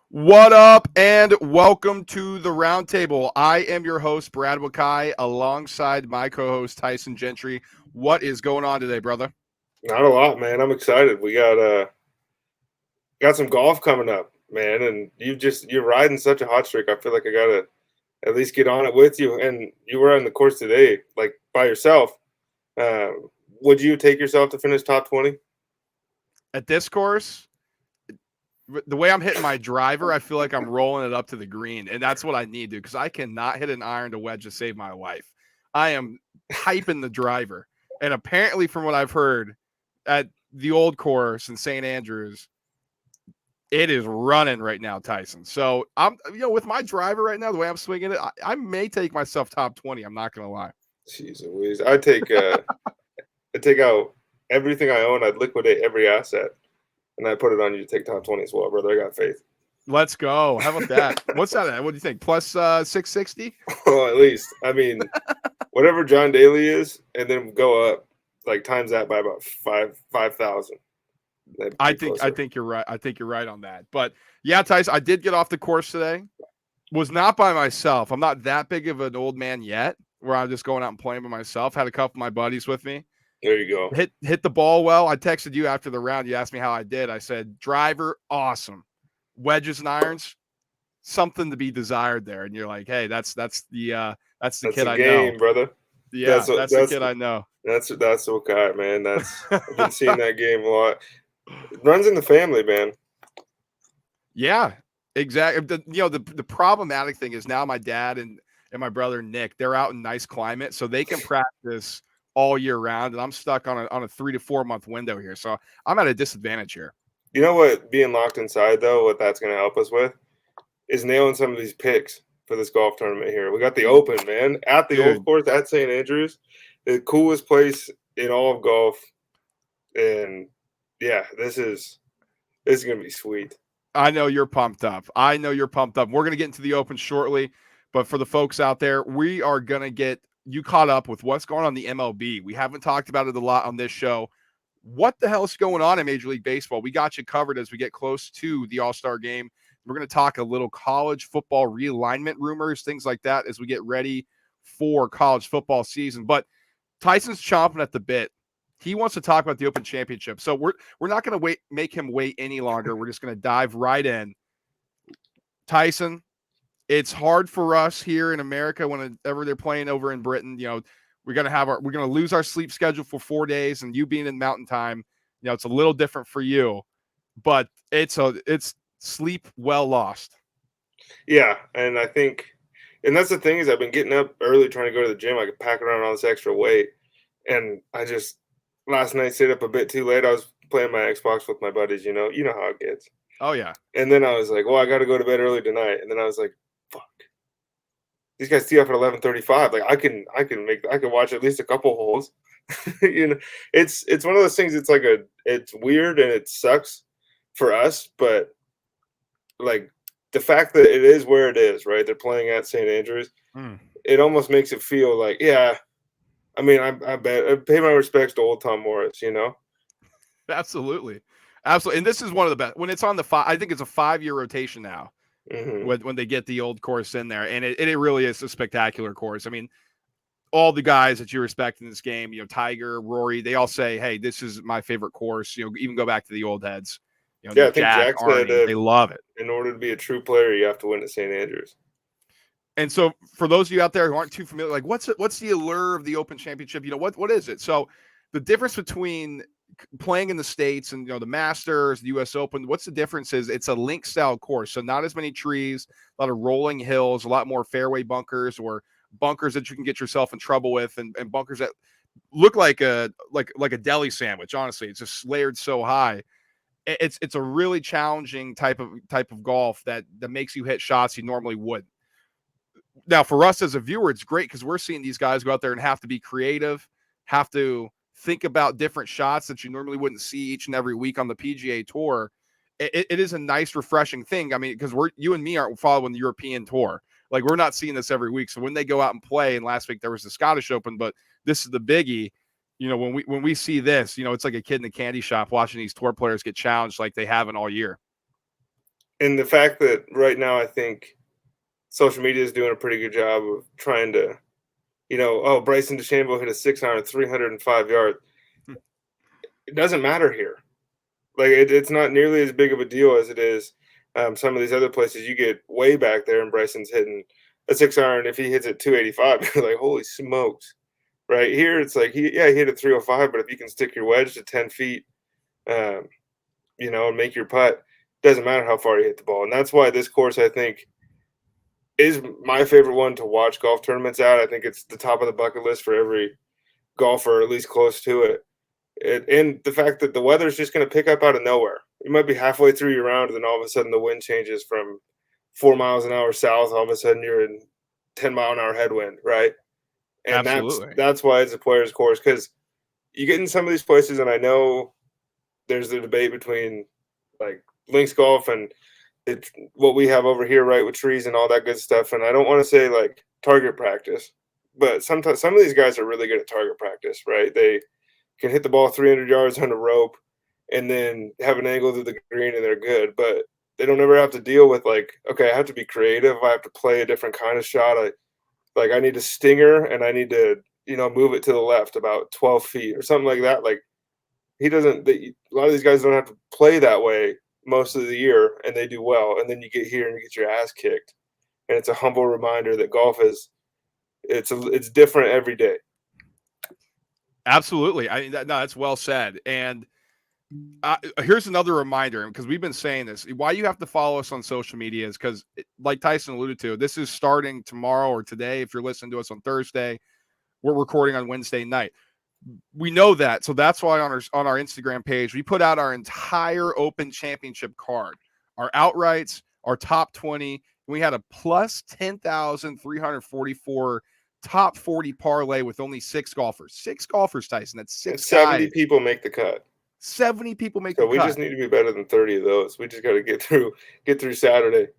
What up, and welcome to the Roundtable. I am your host, Brad Wakai, alongside my co-host, Tyson Gentry. What is going on today, brother? Not a lot, man. I'm excited. We got some golf coming up, man, and you're riding such a hot streak. I feel like I gotta at least get on it with you. And you were on the course today, like by yourself. Uh, would you take yourself to finish top 20? At this course, the way I'm hitting my driver, I feel like I'm rolling it up to the green, and that's what I need to because I cannot hit an iron to wedge to save my life. I am hyping the driver, and apparently, from what I've heard, at the old course in St. Andrews, it is running right now, Tyson. So I'm, with my driver right now, the way I'm swinging it, I may take myself top 20. I'm not gonna lie. Jeez Louise. I take out everything I own. I'd liquidate every asset, and I put it on you to take top 20 as well, brother. I got faith. Let's go. How about that? What's that at? What do you think? Plus 660? Well, at least. I mean, whatever John Daly is, and then go up like times that by about 5,000. That'd I be think closer. you're right. I think you're right on that. But yeah, Tyson, I did get off the course today. Was not by myself. I'm not that big of an old man yet, where I'm just going out and playing by myself. Had a couple of my buddies with me. There you go. Hit the ball well. I texted you after the round. You asked me how I did. I said, driver, awesome. Wedges and irons, something to be desired there. And you're like, hey, that's the That's kid a I know. game, brother. Yeah, That's what that's the that's kid I know. that's okay, man. That's I've been seeing that game a lot. It runs in the family, man. Yeah, exactly. The problematic thing is now my dad and my brother Nick, they're out in nice climate, so they can practice all year round, and I'm stuck on a 3 to 4 month window here. So I'm at a disadvantage here. You know what? Being locked inside though, what that's going to help us with is nailing some of these picks for this golf tournament here. We got the Open, man, at the old Dude, course at St. Andrews, the coolest place in all of golf, and yeah, this is going to be sweet. I know you're pumped up. I know you're pumped up. We're going to get into the Open shortly, but for the folks out there, we are going to get you caught up with what's going on in the MLB. We haven't talked about it a lot on this show. What the hell is going on in Major League Baseball? We got you covered as we get close to the All-Star game. We're going to talk a little college football realignment rumors, things like that, as we get ready for college football season. But Tyson's chomping at the bit. He wants to talk about the Open Championship. So we're not going to make him wait any longer. We're just going to dive right in. Tyson, it's hard for us here in America whenever they're playing over in Britain. We're gonna lose our sleep schedule for 4 days, and you being in Mountain Time, it's a little different for you, but it's sleep well lost. Yeah, and I think, and that's the thing is I've been getting up early trying to go to the gym. I could pack around all this extra weight, and I just last night stayed up a bit too late. I was playing my Xbox with my buddies. You know how it gets. Oh yeah, And then I was like, well, I got to go to bed early tonight. And then I was like, fuck, these guys tee up at 11:35. Like I can watch at least a couple holes. It's one of those things. It's weird and it sucks for us, but like the fact that it is where it is, right? They're playing at St. Andrews. mm. It almost makes it feel like, yeah. I mean, I bet I pay my respects to old Tom Morris. Absolutely, absolutely. And this is one of the best when it's on the five. I think it's a 5-year rotation now. Hmm. When they get the old course in there, and it really is a spectacular course. I mean, all the guys that you respect in this game, Tiger, Rory, they all say, hey, this is my favorite course. Even go back to the old heads, Yeah, I think Jack, Jack said Arnie, they love it. in order to be a true player, you have to win at St. Andrews. And so for those of you out there who aren't too familiar, like what's the allure of the Open Championship? What is it? So the difference between playing in the States and the Masters, the US Open, what's the difference is it's a link style course. So not as many trees, a lot of rolling hills, a lot more fairway bunkers or bunkers that you can get yourself in trouble with, and bunkers that look like a deli sandwich. Honestly, it's just layered so high. It's a really challenging type of golf that makes you hit shots you normally wouldn't. Now, for us as a viewer, it's great because we're seeing these guys go out there and have to be creative, have to think about different shots that you normally wouldn't see each and every week on the PGA Tour. It is a nice, refreshing thing. I mean, because you and me aren't following the European Tour. Like, we're not seeing this every week. So when they go out and play, and last week there was the Scottish Open, but this is the biggie. When we see this, it's like a kid in a candy shop watching these tour players get challenged like they haven't all year. And the fact that right now I think social media is doing a pretty good job of trying to, oh, Bryson DeChambeau hit a 6 iron, 305 yards. It doesn't matter here. Like it's not nearly as big of a deal as it is some of these other places. You get way back there, and Bryson's hitting a 6 iron. If he hits it 285, you're like, holy smokes! Right here, it's like he hit a 305, but if you can stick your wedge to 10 feet, um, and make your putt, doesn't matter how far you hit the ball. And that's why this course, I think, is my favorite one to watch golf tournaments at. I think it's the top of the bucket list for every golfer, at least close to it. And the fact that the weather is just going to pick up out of nowhere. You might be halfway through your round, and then all of a sudden the wind changes from 4 miles an hour south. All of a sudden you're in 10-mile-an-hour headwind, right? And Absolutely. that's why it's a player's course, because you get in some of these places, and I know there's the debate between like links golf and it's what we have over here, right, with trees and all that good stuff. And I don't want to say like target practice, but sometimes some of these guys are really good at target practice, right? They can hit the ball 300 yards on a rope and then have an angle to the green and they're good. But they don't ever have to deal with like, okay, I have to be creative. I have to play a different kind of shot. I need a stinger and I need to, move it to the left about 12 feet or something like that. Like a lot of these guys don't have to play that way most of the year and they do well. And then you get here and you get your ass kicked. And it's a humble reminder that golf it's different every day. Absolutely. No, that's well said. And here's another reminder, because we've been saying this. Why you have to follow us on social media is because, like Tyson alluded to, this is starting tomorrow or today. If you're listening to us on Thursday, we're recording on Wednesday night. We know that, so that's why on our Instagram page we put out our entire Open Championship card, our outrights, our top 20. We had a plus 10,344 top 40 parlay with only 6 golfers. 6 golfers, Tyson. That's And 6 70 guys. people make the cut. 70 people make So the we cut. just need to be better than 30 of those. We just got to get through Saturday.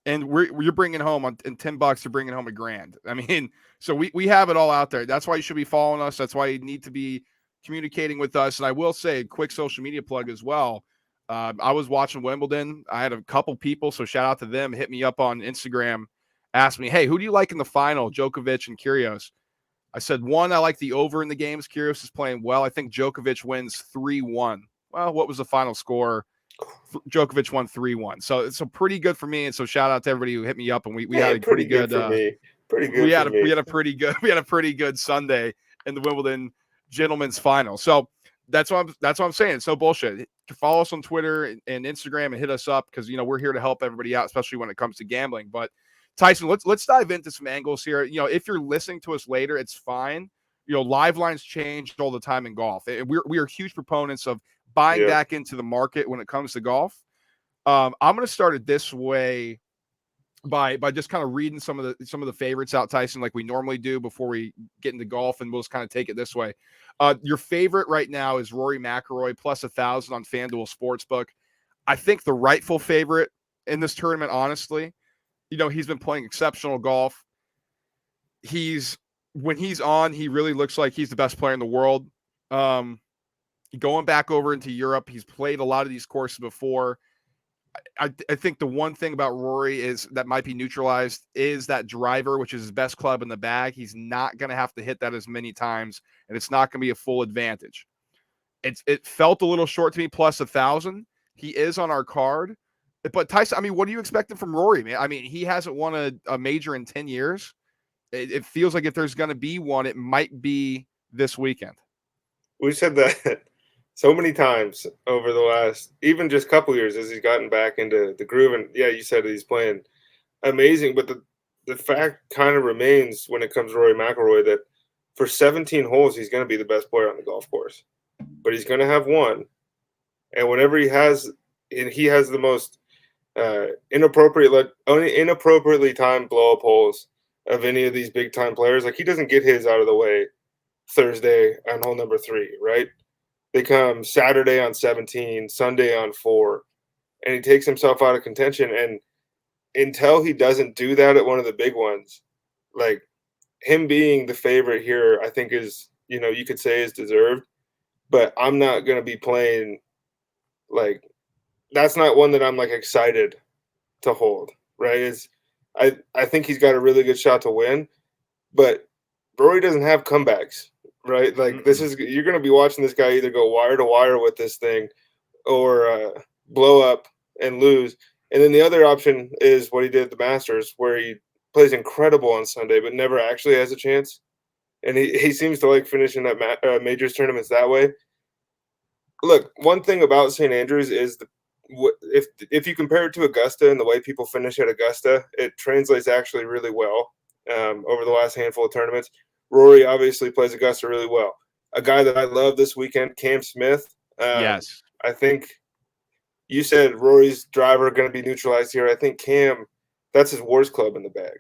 And you're bringing home in $10, you're bringing home $1,000. I mean, so we have it all out there. That's why you should be following us. That's why you need to be communicating with us. And I will say a quick social media plug as well. I was watching Wimbledon. I had a couple people, so shout out to them, hit me up on Instagram, asked me, hey, who do you like in the final, Djokovic and Kyrgios? I said, one, I like the over in the games. Kyrgios is playing well. I think Djokovic wins 3-1. Well, what was the final score? Djokovic won 3-1. So it's pretty good for me. And so shout out to everybody who hit me up, and we had a pretty good for me. Pretty good we for had me. we had a pretty good Sunday in the Wimbledon gentlemen's final. So that's what I'm saying. It's no bullshit. Follow us on Twitter and Instagram and hit us up, because we're here to help everybody out, especially when it comes to gambling. But Tyson, let's dive into some angles here. If you're listening to us later, it's fine. Live lines change all the time in golf. We are huge proponents of buying back into the market when it comes to golf. I'm going to start it this way by just kind of reading some of the favorites out, Tyson, like we normally do before we get into golf, and we'll just kind of take it this way. Your favorite right now is Rory McIlroy plus 1,000 on FanDuel Sportsbook. I think the rightful favorite in this tournament, honestly, he's been playing exceptional golf. When he's on, he really looks like he's the best player in the world. Going back over into Europe, he's played a lot of these courses before. I think the one thing about Rory is that might be neutralized is that driver, which is his best club in the bag. He's not going to have to hit that as many times, and it's not going to be a full advantage. It felt a little short to me, plus 1,000. He is on our card. But Tyson, I mean, what are you expecting from Rory, man? I mean, he hasn't won a major in 10 years. It feels like if there's going to be one, it might be this weekend. We've said that so many times over the last, even just couple years, as he's gotten back into the groove. And yeah, you said he's playing amazing, but the fact kind of remains when it comes to Rory McIlroy that for 17 holes, he's going to be the best player on the golf course. But he's going to have one. And whenever he has the most inappropriately timed blow up holes of any of these big time players. Like he doesn't get his out of the way Thursday on hole number 3, right? They come Saturday on 17, Sunday on 4, and he takes himself out of contention. And until he doesn't do that at one of the big ones, like him being the favorite here, I think is, you could say is deserved. But I'm not going to be playing like that's not one that I'm like excited to hold, right? I think he's got a really good shot to win, but Rory doesn't have comebacks, right? Like this is you're going to be watching this guy either go wire to wire with this thing or blow up and lose. And then the other option is what he did at the Masters, where he plays incredible on Sunday, but never actually has a chance. And he seems to like finishing up majors tournaments that way. Look, one thing about St. Andrews is if you compare it to Augusta and the way people finish at Augusta, it translates actually really well over the last handful of tournaments. Rory obviously plays Augusta really well. A guy that I love this weekend, Cam Smith. Yes. I think you said Rory's driver going to be neutralized here. I think Cam, that's his worst club in the bag.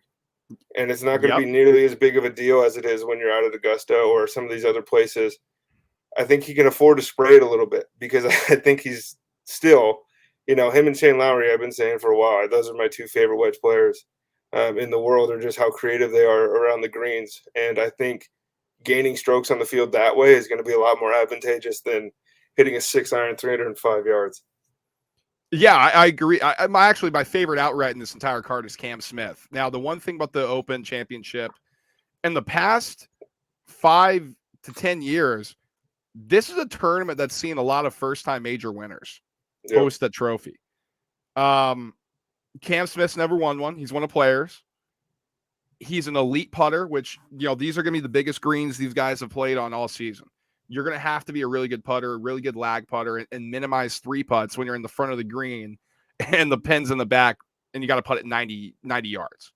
And it's not going to be nearly as big of a deal as it is when you're out at Augusta or some of these other places. I think he can afford to spray it a little bit because I think he's still, him and Shane Lowry, I've been saying for a while, those are my two favorite wedge players in the world, or just how creative they are around the greens. And I think gaining strokes on the field that way is going to be a lot more advantageous than hitting a 6-iron 305 yards. Yeah, I agree. My favorite outright in this entire card is Cam Smith. Now, the one thing about the Open Championship, in the past 5 to 10 years, this is a tournament that's seen a lot of first-time major winners host that trophy. Cam Smith's never won one. He's one of players. He's an elite putter, which, these are going to be the biggest greens these guys have played on all season. You're going to have to be a really good putter, a really good lag putter, and minimize 3 putts when you're in the front of the green and the pin's in the back, and you got to putt it 90 yards.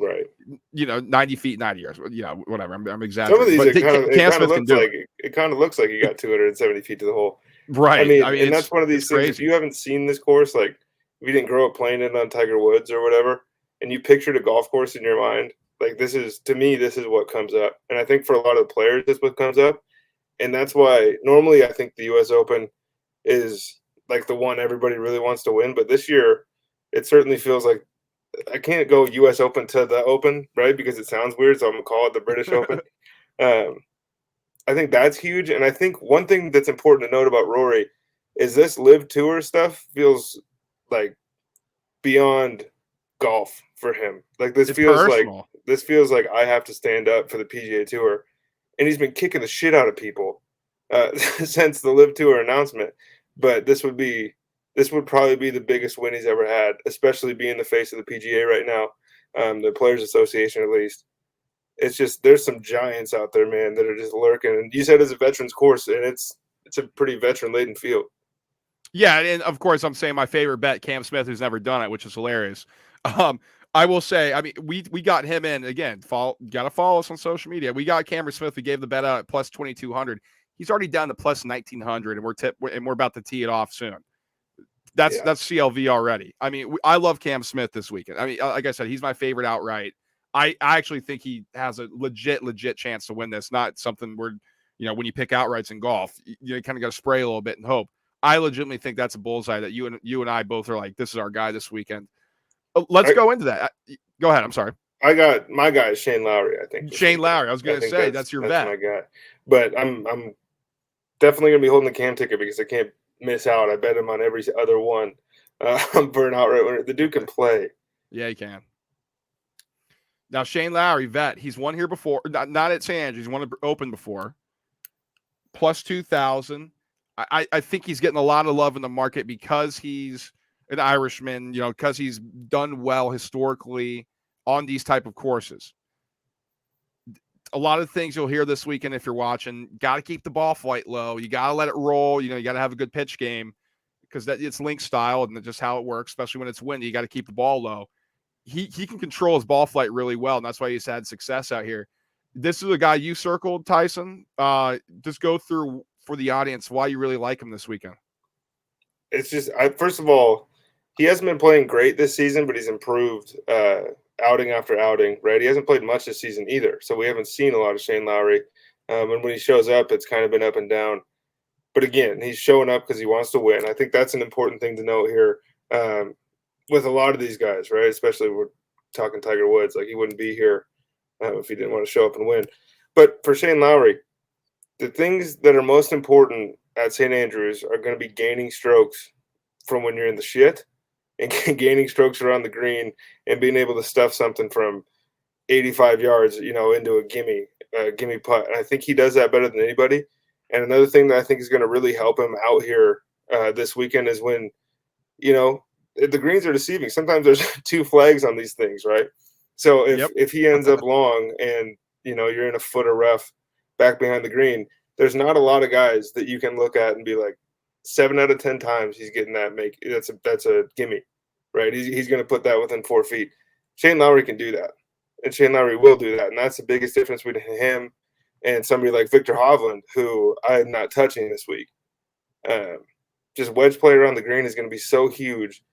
Right. 90 feet, 90 yards. Whatever. I'm exaggerating. Some of these, it kind of looks like you got 270 feet to the hole. Right. I mean and that's one of these things. Crazy. If you haven't seen this course, like if you didn't grow up playing it on Tiger Woods or whatever, and you pictured a golf course in your mind, like this is what comes up. And I think for a lot of the players, that's what comes up. And that's why normally I think the U.S. Open is like the one everybody really wants to win. But this year, it certainly feels like I can't go U.S. Open to the Open, right? Because it sounds weird, so I'm going to call it the British Open. I think that's huge. And I think one thing that's important to note about Rory is this Live Tour stuff feels like beyond golf for him. Like this feels like I have to stand up for the PGA Tour. And he's been kicking the shit out of people since the Live Tour announcement. But this would probably be the biggest win he's ever had, especially being the face of the PGA right now, the Players Association at least. It's just there's some giants out there, man, that are just lurking. And you said it's a veterans course, and it's a pretty veteran-laden field. Yeah, and of course I'm saying my favorite bet, Cam Smith, who's never done it, which is hilarious. I will say, we got him in again. Got to follow us on social media. We got Cameron Smith. We gave the bet out at plus 2,200. He's already down to plus 1,900, and we're about to tee it off soon. That's CLV already. I love Cam Smith this weekend. Like I said, he's my favorite outright. I actually think he has a legit chance to win this. Not something where, when you pick outrights in golf, you kind of got to spray a little bit and hope. I legitimately think that's a bullseye that you and I both are like, this is our guy this weekend. Let's go into that. Go ahead. I'm sorry. I got my guy, Shane Lowry. I think Shane Lowry. I was going to say that's your bet. My guy, but I'm definitely going to be holding the Cam ticket because I can't miss out. I bet him on every other one for an outright winner. The dude can play. Yeah, he can. Now Shane Lowry, vet. He's won here before. Not at St. Andrews. He's won an Open before. Plus 2,000. I think he's getting a lot of love in the market because he's an Irishman, because he's done well historically on these type of courses. A lot of things you'll hear this weekend if you're watching, got to keep the ball flight low. You got to let it roll. You got to have a good pitch game because it's link style and just how it works, especially when it's windy. You got to keep the ball low. He can control his ball flight really well, and that's why he's had success out here. This is a guy you circled, Tyson. Just go through for the audience why you really like him this weekend. It's just, first of all, he hasn't been playing great this season, but he's improved outing after outing, right? He hasn't played much this season either, so we haven't seen a lot of Shane Lowry. And when he shows up, it's kind of been up and down. But again, he's showing up because he wants to win. I think that's an important thing to note here with a lot of these guys, right? Especially we're talking Tiger Woods. Like, he wouldn't be here if he didn't want to show up and win. But for Shane Lowry, the things that are most important at St. Andrews are going to be gaining strokes from when you're in the shit and gaining strokes around the green and being able to stuff something from 85 yards, into a gimme putt. And I think he does that better than anybody. And another thing that I think is going to really help him out here this weekend is when, the greens are deceiving. Sometimes there's 2 flags on these things, right? So if he ends up long and, you're in a foot of rough back behind the green, there's not a lot of guys that you can look at and be like, 7 out of 10 times he's getting that that's a gimme, right? He's going to put that within 4 feet. Shane Lowry can do that, and Shane Lowry will do that, and that's the biggest difference between him and somebody like Victor Hovland, who I'm not touching this week. Just wedge play around the green is going to be so huge.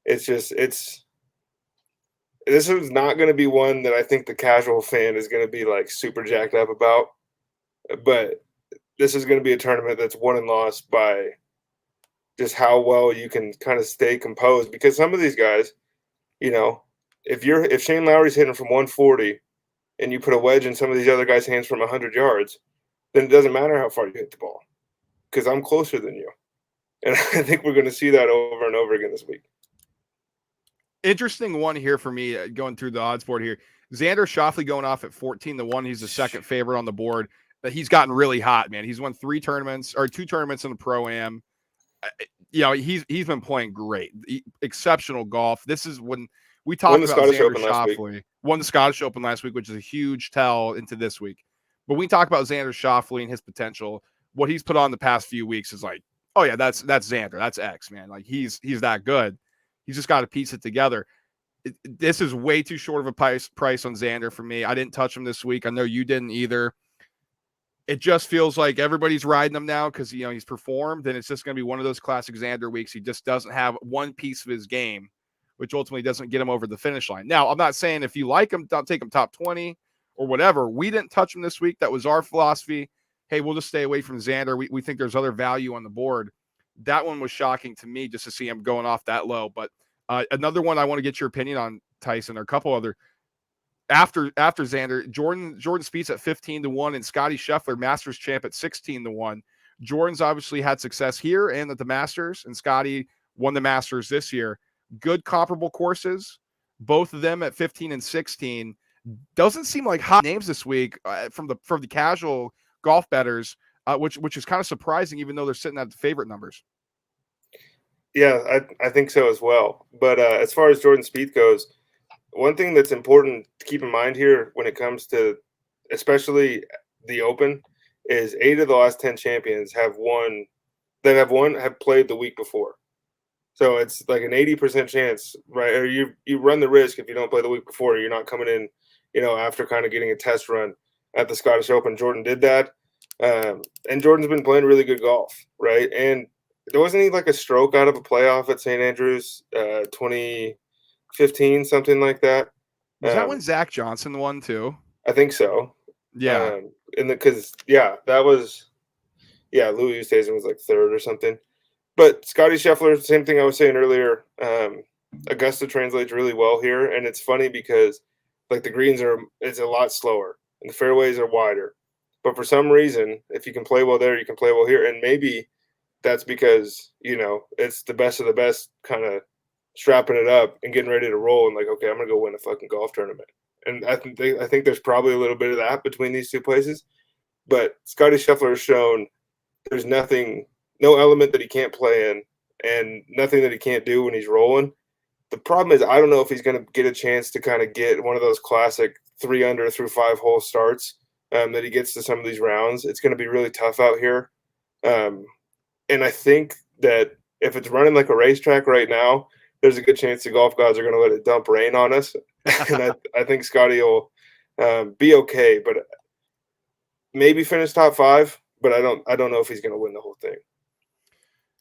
This is not going to be one that I think the casual fan is going to be like super jacked up about, but this is going to be a tournament that's won and lost by just how well you can kind of stay composed, because some of these guys, if Shane Lowry's hitting from 140 and you put a wedge in some of these other guys' hands from 100 yards, then it doesn't matter how far you hit the ball, because I'm closer than you. And I think we're going to see that over and over again this week. Interesting one here for me, going through the odds board here. Xander Schauffele going off at 14-1. He's the second favorite on the board. But he's gotten really hot, man. He's won 2 tournaments in the Pro-Am. He's been playing great, exceptional golf. This is when we talked about Xander Schauffele. Won the Scottish Open last week, which is a huge tell into this week. But we talk about Xander Schauffele and his potential. What he's put on the past few weeks is like, oh yeah, that's Xander, that's X, man. Like he's that good. He's just got to piece it together. This is way too short of a price on Xander for me. I didn't touch him this week. I know you didn't either. It just feels like everybody's riding him now because he's performed, and it's just going to be one of those classic Xander weeks. He just doesn't have one piece of his game, which ultimately doesn't get him over the finish line. Now, I'm not saying if you like him, don't take him top 20 or whatever. We didn't touch him this week. That was our philosophy. Hey, we'll just stay away from Xander. We think there's other value on the board. That one was shocking to me just to see him going off that low. But another one I want to get your opinion on, Tyson, or a couple other. After Xander, Jordan Spieth at 15-1 and Scotty Scheffler, Masters champ, at 16-1. Jordan's obviously had success here and at the Masters, and Scotty won the Masters this year. Good comparable courses, both of them at 15 and 16. Doesn't seem like hot names this week from the casual golf bettors, which is kind of surprising, even though they're sitting at the favorite numbers. Yeah, I think so as well. But as far as Jordan Spieth goes, one thing that's important to keep in mind here when it comes to especially the Open is 8 of the last 10 champions have played the week before. So it's like an 80% chance, right? Or you run the risk if you don't play the week before, you're not coming in, after kind of getting a test run at the Scottish Open. Jordan did that. And Jordan's been playing really good golf, right? And there wasn't any like a stroke out of a playoff at St. Andrews 2015, something like that. Was that when Zach Johnson won too? I think so. Yeah. Louis Oosthuizen was like third or something. But Scotty Scheffler, same thing I was saying earlier. Augusta translates really well here, and it's funny because like the greens it's a lot slower and the fairways are wider. But for some reason, if you can play well there, you can play well here, and maybe that's because it's the best of the best kind of strapping it up and getting ready to roll and like, okay, I'm gonna go win a fucking golf tournament. And I think there's probably a little bit of that between these two places. But Scotty Scheffler has shown there's no element that he can't play in and nothing that he can't do when he's rolling. The problem is I don't know if he's going to get a chance to kind of get one of those classic 3 under through 5 hole starts that he gets to some of these rounds. It's going to be really tough out here. And I think that if it's running like a racetrack right now, there's a good chance the golf gods are going to let it dump rain on us. And I think Scotty will be okay, but maybe finish top 5. But I don't know if he's going to win the whole thing.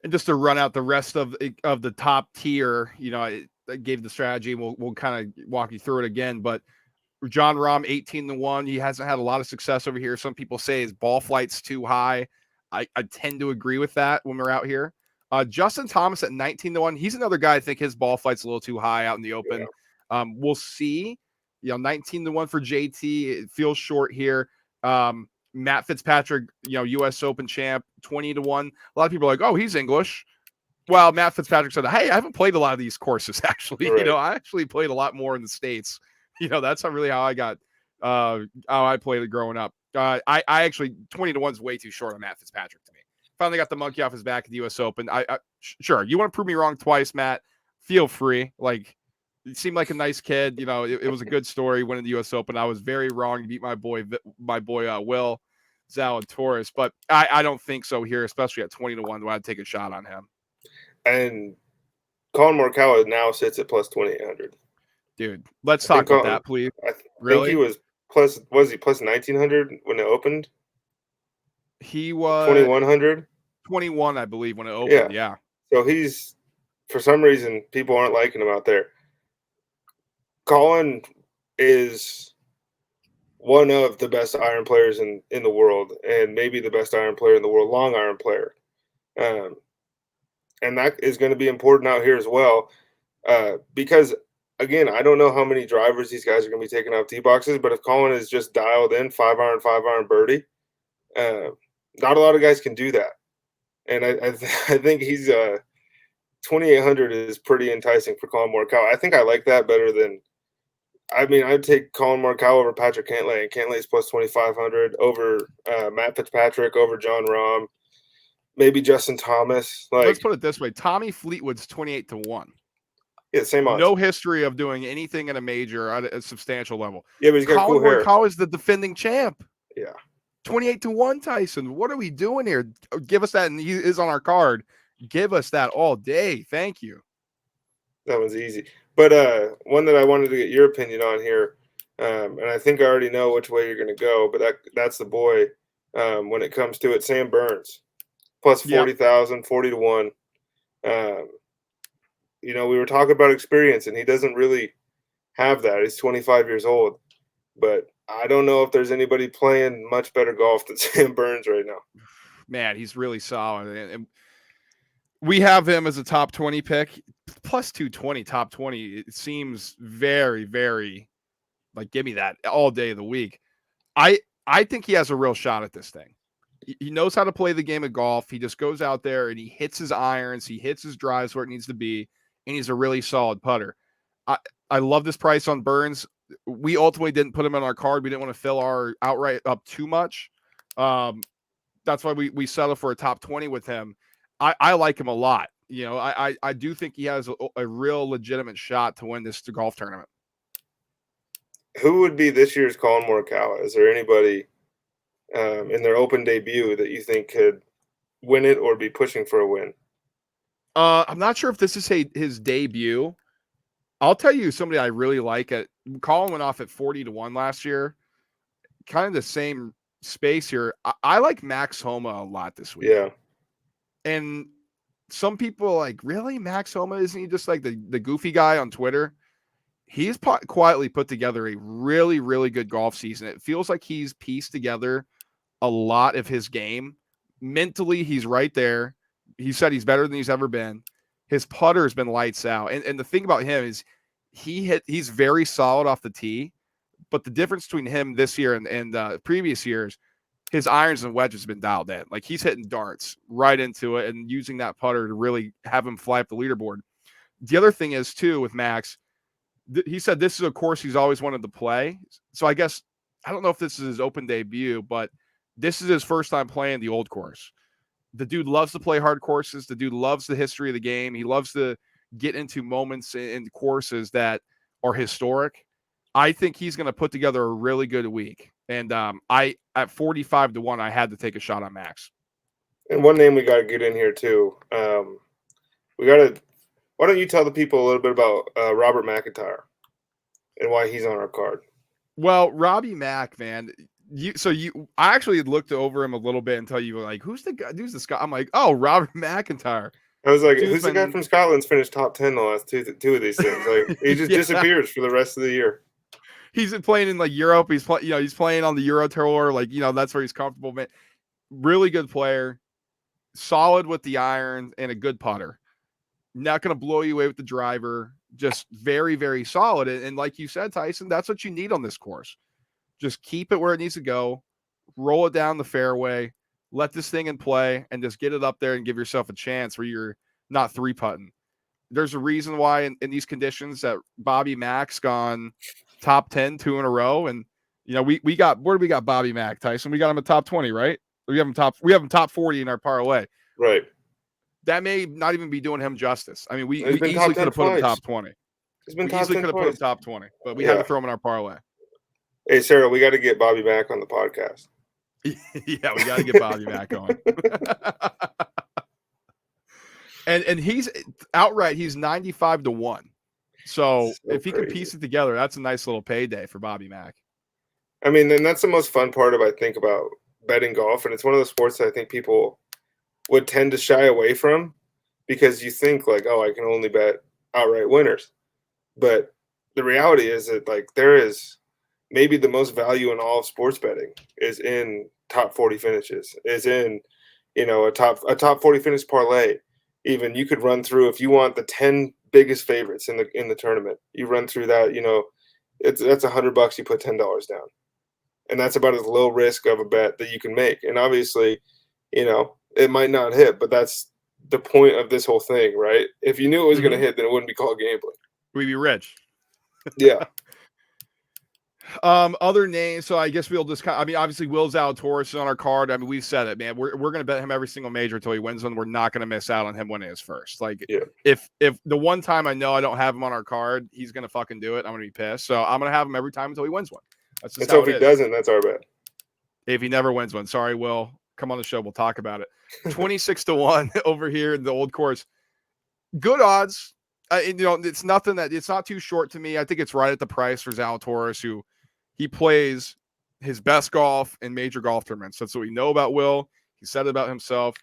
And just to run out the rest of the top tier, I gave the strategy. We'll kind of walk you through it again. But John Rahm 18-1. He hasn't had a lot of success over here. Some people say his ball flight's too high. I tend to agree with that when we're out here. Justin Thomas at 19-1. He's another guy. I think his ball flight's a little too high out in the Open. Yeah. We'll see. 19-1 for JT. It feels short here. Matt Fitzpatrick, U.S. Open champ, 20-1. A lot of people are like, oh, he's English. Well, Matt Fitzpatrick said, "Hey, I haven't played a lot of these courses actually. Right. I actually played a lot more in the States. That's not really how I got how I played it growing up. I actually 20-1 is way too short on Matt Fitzpatrick to me. Finally got the monkey off his back at the US Open. Sure, you want to prove me wrong twice, Matt? Feel free. Like, you seemed like a nice kid. It was a good story winning the US Open. I was very wrong to beat my boy Will Zalatoris, but I don't think so here, especially at 20-1. Do I take a shot on him? And Colin Morikawa now sits at plus 2,800. Dude, let's talk about that, please. I think Really? he was he plus 1,900 when it opened? He was 2,100? 21, I believe, when it opened. Yeah. So he's, for some reason, people aren't liking him out there. Colin is one of the best iron players in the world, and maybe the best iron player in the world, long iron player. And that is going to be important out here as well, because, again, I don't know how many drivers these guys are going to be taking off tee boxes, but if Colin is just dialed in 5 iron birdie, not a lot of guys can do that. And I think he's 2,800 is pretty enticing for Colin Morikawa. I think I like that better than. I mean, I'd take Colin Morikawa over Patrick Cantlay, and Cantlay's plus 2,500 over Matt Fitzpatrick, over John Rahm, maybe Justin Thomas. Let's put it this way: Tommy Fleetwood's 28-1. Yeah, same odds. No history of doing anything in a major at a substantial level. Yeah, but he's got cool hair. Colin Morikawa is the defending champ. Yeah. 28-1, Tyson. What are we doing here? Give us that, and he is on our card. Give us that all day. Thank you. That one's easy. But one that I wanted to get your opinion on here, and I think I already know which way you're going to go, but that's the boy when it comes to it, Sam Burns, plus 40,000, 40-1. We were talking about experience, and he doesn't really have that. He's 25 years old. But I don't know if there's anybody playing much better golf than Sam Burns right now. Man, he's really solid. And we have him as a top 20 pick, plus 220, top 20. It seems very, very give me that all day of the week. I think he has a real shot at this thing. He knows how to play the game of golf. He just goes out there and he hits his irons. He hits his drives where it needs to be. And he's a really solid putter. I love this price on Burns. We ultimately didn't put him on our card. We didn't want to fill our outright up too much. That's why we settled for a top 20 with him. I like him a lot. I do think he has a real legitimate shot to win this golf tournament. Who would be this year's Colin Morikawa? Is there anybody in their open debut that you think could win it or be pushing for a win? I'm not sure if this is his debut. I'll tell you somebody I really like. Colin went off at 40-1 last year. Kind of the same space here. I like Max Homa a lot this week. Yeah. And some people are like, really? Max Homa? Isn't he just like the goofy guy on Twitter? He's quietly put together a really, really good golf season. It feels like he's pieced together a lot of his game. Mentally, he's right there. He said he's better than he's ever been. His putter has been lights out. And the thing about him is he's very solid off the tee. But the difference between him this year and previous years, his irons and wedges have been dialed in. Like, he's hitting darts right into it and using that putter to really have him fly up the leaderboard. The other thing is, too, with Max, he said this is a course he's always wanted to play. So I guess, I don't know if this is his open debut, but this is his first time playing the old course. The dude loves to play hard courses. The dude loves the history of the game. He loves to get into moments in courses that are historic. I think he's going to put together a really good week. And at 45-1, I had to take a shot on Max. And one name we got to get in here too. Why don't you tell the people a little bit about Robert McIntyre and why he's on our card? Well, Robbie Mac, man. I actually looked over him a little bit until you were like, who's the guy? Who's the Scott? I'm like, oh, Robert McIntyre. I was like, who's the guy from Scotland's finished top 10 the last two of these things? Like, he just disappears for the rest of the year. He's playing in Europe. He's playing on the Euro Tour. That's where he's comfortable. Man, really good player, solid with the iron and a good putter. Not going to blow you away with the driver. Just very, very solid. And like you said, Tyson, that's what you need on this course. Just keep it where it needs to go, roll it down the fairway, let this thing in play, and just get it up there and give yourself a chance where you're not three putting. There's a reason why in these conditions that Bobby Mack's gone top 10 2 in a row. And, we got, where do we got Bobby Mack, Tyson? We got him at top 20, right? We have him top 40 in our parlay. Right. That may not even be doing him justice. I mean, we He's easily could have put him top 20. He's been We top easily 10 could have put him twice. top 20, but we had to throw him in our parlay. Hey, Sarah, we got to get Bobby Mack on the podcast. Yeah, we got to get Bobby Mack on. and he's outright, he's 95 to 1. So if he can piece it together, that's a nice little payday for Bobby Mack. I mean, and that's the most fun part I think about betting golf, and it's one of the sports that I think people would tend to shy away from because you think like, oh, I can only bet outright winners. But the reality is that like there is maybe the most value in all of sports betting is in top 40 finishes, is in, a top 40 finish parlay. Even you could run through, if you want the 10 biggest favorites in the tournament, you run through that, that's $100 you put $10 down. And that's about as low risk of a bet that you can make. And obviously, it might not hit, but that's the point of this whole thing, right? If you knew it was going to hit, then it wouldn't be called gambling. We'd be rich. Yeah. Other names. So I guess we'll just obviously Will Zalatoris is on our card. I mean, we've said it, man. We're going to bet him every single major until he wins one. We're not going to miss out on him winning his first. Like, if the one time I know I don't have him on our card, he's going to fucking do it. I'm going to be pissed. So I'm going to have him every time until he wins one. That's just so if he doesn't, that's our bet. If he never wins one, sorry, Will. Come on the show. We'll talk about it. 26 to 1 over here in the old course. Good odds. It's nothing it's not too short to me. I think it's right at the price for Zalatoris, who he plays his best golf in major golf tournaments. That's what we know about Will. He said it about himself.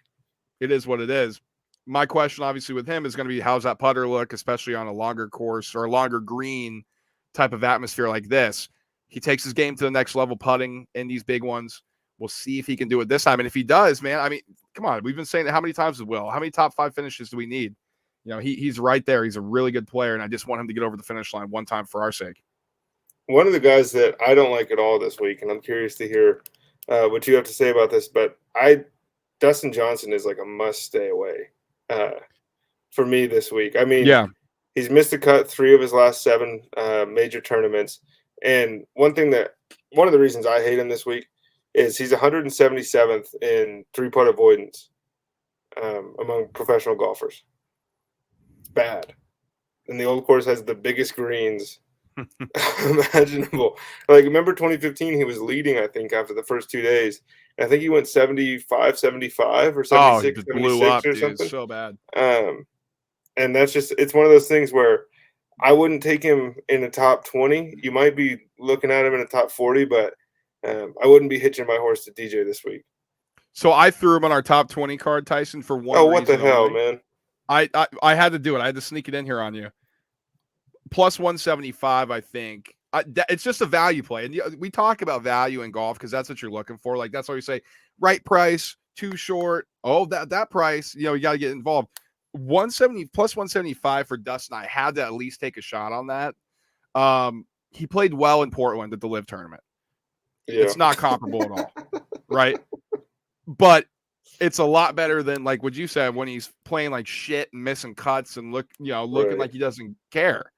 It is what it is. My question, obviously, with him is going to be, how's that putter look, especially on a longer course or a longer green type of atmosphere like this? He takes his game to the next level putting in these big ones. We'll see if he can do it this time. And if he does, man, I mean, come on. We've been saying that how many times with Will? How many top 5 finishes do we need? He's right there. He's a really good player, and I just want him to get over the finish line one time for our sake. One of the guys that I don't like at all this week, and I'm curious to hear what you have to say about this, but Dustin Johnson is like a must stay away for me this week. I mean, he's missed a cut 3 of his last 7 major tournaments. And one of the reasons I hate him this week is he's 177th in 3-putt avoidance among professional golfers. It's bad. And the old course has the biggest greens imaginable. Like, remember 2015, he was leading, I think, after the first 2 days. And I think he went 75 or 76, 76 blew up, or dude. something. It's so bad. And that's just, it's one of those things where I wouldn't take him in the top 20. You might be looking at him in the top 40, but I wouldn't be hitching my horse to DJ this week. So I threw him on our top 20 card, Tyson, for one. Oh, what the hell, only. Man? I had to do it. I had to sneak it in here on you. Plus 175, I think. It's just a value play. And we talk about value in golf because that's what you're looking for. Like, that's why you say right price, too short. Oh, that price, you got to get involved. 170 plus 175 for Dustin. I had to at least take a shot on that. He played well in Portland at the Live tournament. Yeah. It's not comparable at all, right? But it's a lot better than, like what you said, when he's playing like shit and missing cuts and looking like he doesn't care.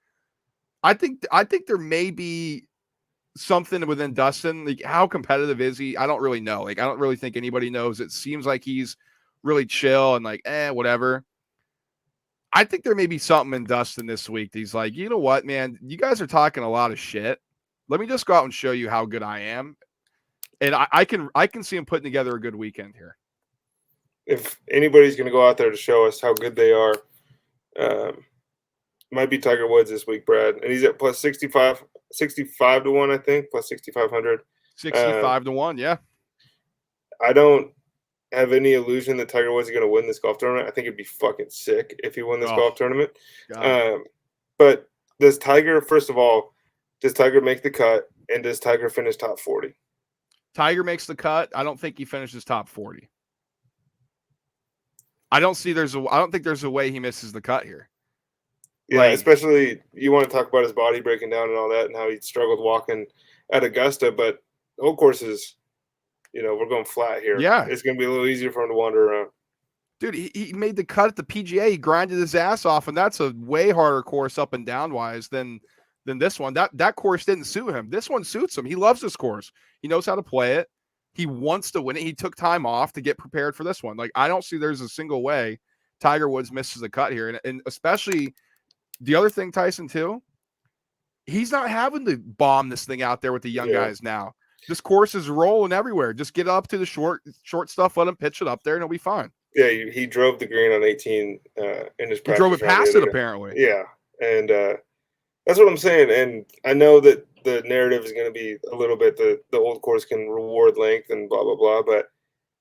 I think there may be something within Dustin. Like, how competitive is he? I don't really know. Like, I don't really think anybody knows. It seems like he's really chill and like, whatever. I think there may be something in Dustin this week. He's like, you know what, man? You guys are talking a lot of shit. Let me just go out and show you how good I am. And I can see him putting together a good weekend here. If anybody's going to go out there to show us how good they are, might be Tiger Woods this week, Brad. And he's at plus 65 to 1, I think, plus 6,500. 65 to 1, yeah. I don't have any illusion that Tiger Woods is going to win this golf tournament. I think it'd be fucking sick if he won this golf tournament. But does Tiger, first of all, make the cut, and does Tiger finish top 40? Tiger makes the cut. I don't think he finishes top 40. I don't think there's a way he misses the cut here. Yeah, especially you want to talk about his body breaking down and all that and how he struggled walking at Augusta, but old courses, we're going flat here. Yeah. It's going to be a little easier for him to wander around. Dude, he made the cut at the PGA. He grinded his ass off, and that's a way harder course up and down wise than this one. That course didn't suit him. This one suits him. He loves this course. He knows how to play it. He wants to win it. He took time off to get prepared for this one. Like, I don't see there's a single way Tiger Woods misses a cut here. And especially the other thing, Tyson, too, he's not having to bomb this thing out there with the young guys now. This course is rolling everywhere. Just get up to the short stuff, let him pitch it up there, and it'll be fine. Yeah, he drove the green on 18 in his practice. He drove it past it, apparently. Yeah, and that's what I'm saying. And I know that the narrative is going to be a little bit the old course can reward length and blah, blah, blah. But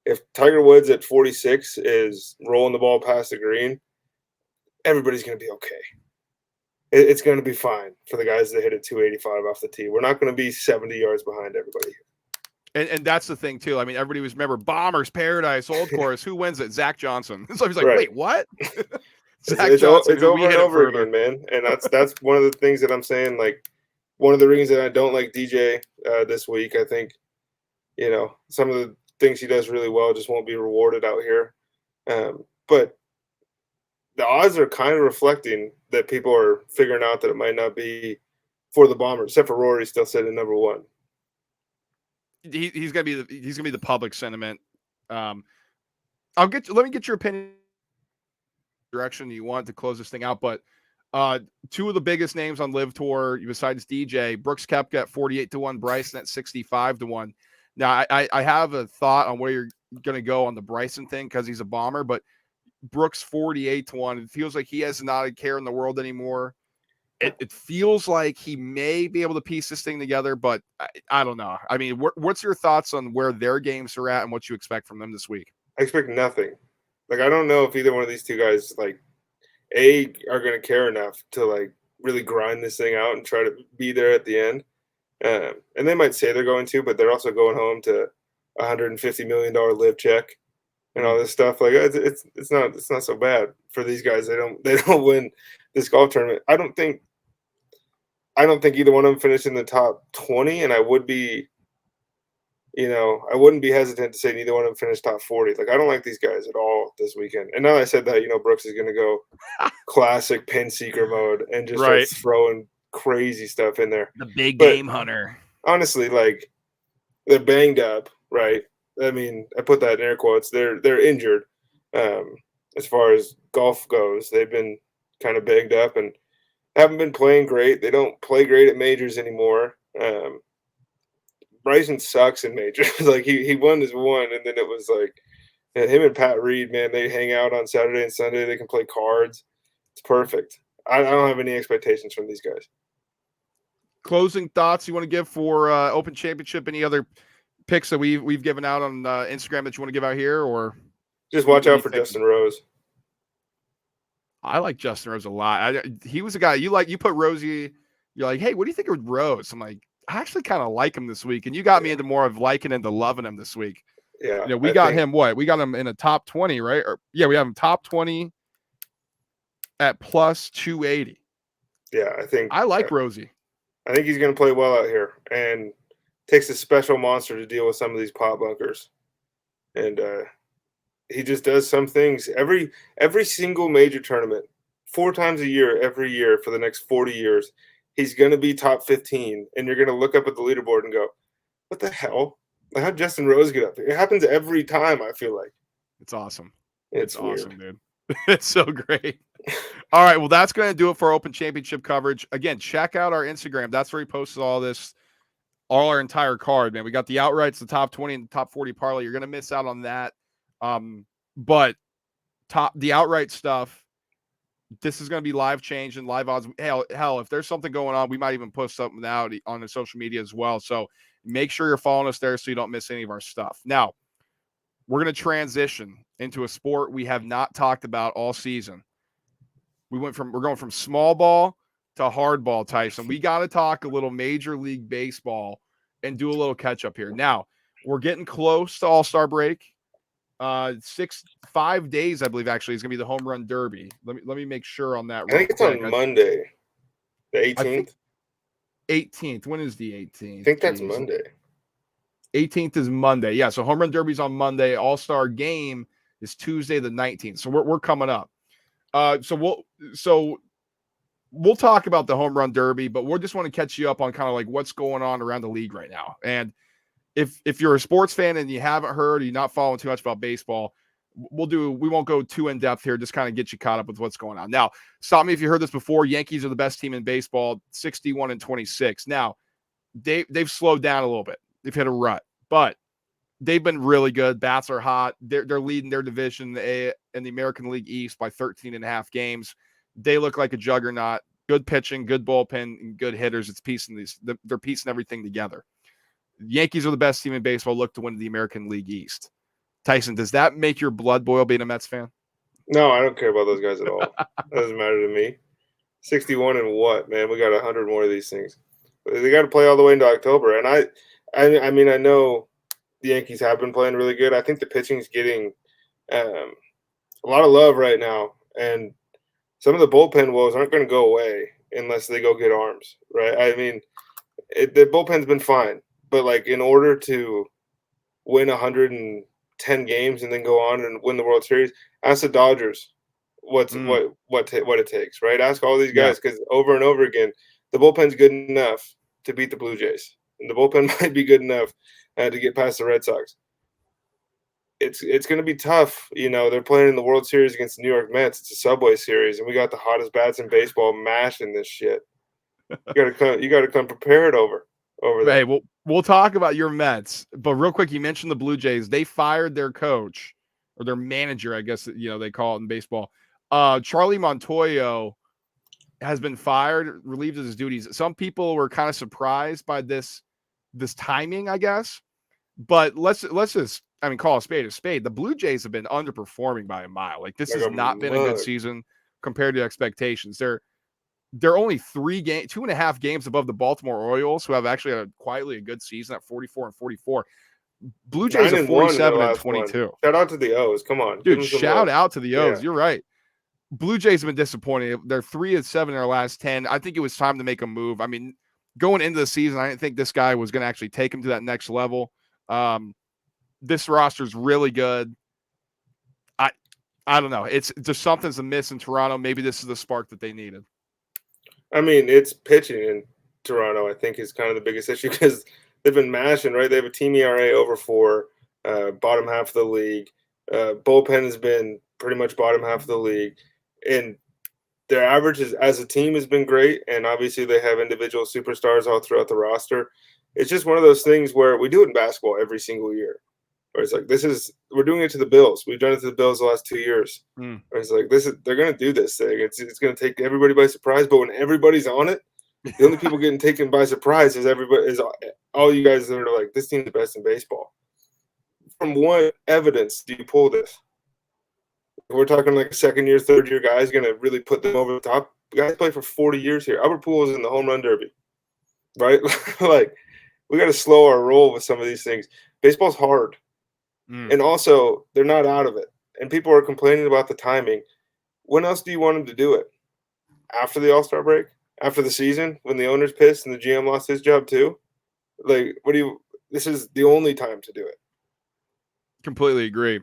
if Tiger Woods at 46 is rolling the ball past the green, everybody's going to be okay. It's going to be fine for the guys that hit it 285 off the tee. We're not going to be 70 yards behind everybody. And that's the thing, too. I mean, everybody was, remember, Bombers Paradise, old course. Who wins it? Zach Johnson. So he's like, wait, what? Zach Johnson. It's over and over again, man. And that's one of the things that I'm saying. Like, one of the reasons that I don't like DJ this week, I think, some of the things he does really well just won't be rewarded out here. But the odds are kind of reflecting that people are figuring out that it might not be for the Bombers, except for Rory still sitting number one. He's gonna be the public sentiment. Let me get your opinion direction you want to close this thing out. But two of the biggest names on Live Tour besides DJ, Brooks Koepka at 48-1, Bryson at 65-1. Now I have a thought on where you're gonna go on the Bryson thing because he's a bomber, but Brooks 48-1. It feels like he has not a care in the world anymore. It feels like he may be able to piece this thing together, but I don't know. I mean, what's your thoughts on where their games are at and what you expect from them this week? I expect nothing. Like, I don't know if either one of these two guys, like, are going to care enough to, like, really grind this thing out and try to be there at the end. And they might say they're going to, but they're also going home to a $150 million live check and all this stuff. Like, it's not so bad for these guys. They don't win this golf tournament. I don't think either one of them finished in the top 20, and I wouldn't be hesitant to say neither one of them finished top 40. Like, I don't like these guys at all this weekend. And now that I said that, Brooks is going to go classic pin seeker mode and just start throwing crazy stuff in there. The big game hunter. Honestly, like, they're banged up, right? I mean, I put that in air quotes. They're injured. As far as golf goes, they've been kind of banged up and haven't been playing great. They don't play great at majors anymore. Bryson sucks in majors. Like, he won his one, and then it was like him and Pat Reed, man, they hang out on Saturday and Sunday. They can play cards. It's perfect. I don't have any expectations from these guys. Closing thoughts you want to give for Open Championship? Any other picks that we've given out on Instagram that you want to give out here, or just watch out for Justin Rose? I like Justin Rose a lot. He was a guy you put Rosie. You're like, hey, what do you think of Rose? I'm like, I actually kind of like him this week, and you got me into more of liking him to loving him this week. Yeah, we got him. What we got him in a top 20, right? We have him top 20 at plus 280. Yeah, I like Rosie. I think he's going to play well out here, and takes a special monster to deal with some of these pot bunkers, and he just does some things every single major tournament, 4 times a year, every year for the next 40 years. He's going to be top 15, and you're going to look up at the leaderboard and go, what the hell? Like, how'd Justin Rose get up there? It happens every time, I feel like. It's awesome. It's awesome, dude. It's so great. All right, well, that's going to do it for Open Championship coverage. Again, check out our Instagram. That's where he posted all our entire card, man. We got the outrights, the top 20, and the top 40 parlay. You're going to miss out on that. But the outright stuff, this is going to be live change and live odds. Hell, if there's something going on, we might even post something out on the social media as well. So make sure you're following us there so you don't miss any of our stuff. Now, we're going to transition into a sport we have not talked about all season. We're going from small ball to hardball, Tyson. We got to talk a little Major League Baseball and do a little catch up here. Now, we're getting close to All-Star break. 5 days, I believe, actually, is going to be the Home Run Derby. Let me make sure on that. I think it's on Monday, the 18th. 18th. When is the 18th? I think that's Monday. 18th is Monday. Yeah, so Home Run Derby's on Monday. All-Star game is Tuesday the 19th. So we're coming up. So we'll talk about the home run derby, but we just want to catch you up on kind of like what's going on around the league right now. And if you're a sports fan and you haven't heard, or you're not following too much about baseball, we won't go too in depth here, just kind of get you caught up with what's going on. Now, stop me if you heard this before. Yankees are the best team in baseball, 61-26. Now, they've slowed down a little bit. They've hit a rut, but they've been really good. Bats are hot. They're leading their division in the American League East by 13.5 games. They look like a juggernaut. Good pitching, good bullpen, and good hitters. They're piecing everything together. Yankees are the best team in baseball. Look to win the American League East. Tyson, does that make your blood boil being a Mets fan? No, I don't care about those guys at all. That doesn't matter to me. 61 and what, man? We got 100 more of these things. They got to play all the way into October. And I mean, I know the Yankees have been playing really good. I think the pitching is getting a lot of love right now. And some of the bullpen woes aren't going to go away unless they go get arms, right? I mean, the bullpen's been fine. But, like, in order to win 110 games and then go on and win the World Series, ask the Dodgers what it takes, right? Ask all these guys, because over and over again, the bullpen's good enough to beat the Blue Jays, and the bullpen might be good enough to get past the Red Sox. It's going to be tough. You know, they're playing in the World Series against the New York Mets. It's a Subway Series, and we got the hottest bats in baseball mashing this shit. You got to come prepared over there. Hey, we'll talk about your Mets, but real quick, you mentioned the Blue Jays. They fired their coach, or their manager, I guess they call it in baseball. Charlie Montoyo has been fired, relieved of his duties. Some people were kind of surprised by this timing, I guess. But let's just, call a spade a spade. The Blue Jays have been underperforming by a mile. Like, this has not been a good season compared to expectations. They're only 2.5 games above the Baltimore Orioles, who have actually had quietly a good season at 44-44. Blue Jays are 47-22. Shout out to the O's. Come on. Dude, shout out to the O's. Yeah. You're right. Blue Jays have been disappointing. They're 3-7 in their last 10. I think it was time to make a move. I mean, going into the season, I didn't think this guy was going to actually take him to that next level. This roster's really good. I don't know. It's just something's amiss in Toronto. Maybe this is the spark that they needed. I mean, it's pitching in Toronto, I think, is kind of the biggest issue, because they've been mashing, right? They have a team ERA over 4, bottom half of the league. Bullpen has been pretty much bottom half of the league. And their average as a team has been great. And obviously they have individual superstars all throughout the roster. It's just one of those things where we do it in basketball every single year. Where it's like, we're doing it to the Bills. We've done it to the Bills the last 2 years. Where it's like, they're going to do this thing. It's going to take everybody by surprise. But when everybody's on it, the only people getting taken by surprise is all you guys that are like, this team's the best in baseball. From what evidence do you pull this? We're talking like a second-year, third-year guys going to really put them over the top. Guys play for 40 years here. Albert Pujols in the home run derby, right? Like, we got to slow our roll with some of these things. Baseball's hard. And also, they're not out of it. And people are complaining about the timing. When else do you want them to do it? After the All-Star break? After the season? When the owner's pissed and the GM lost his job too? Like, this is the only time to do it. Completely agree.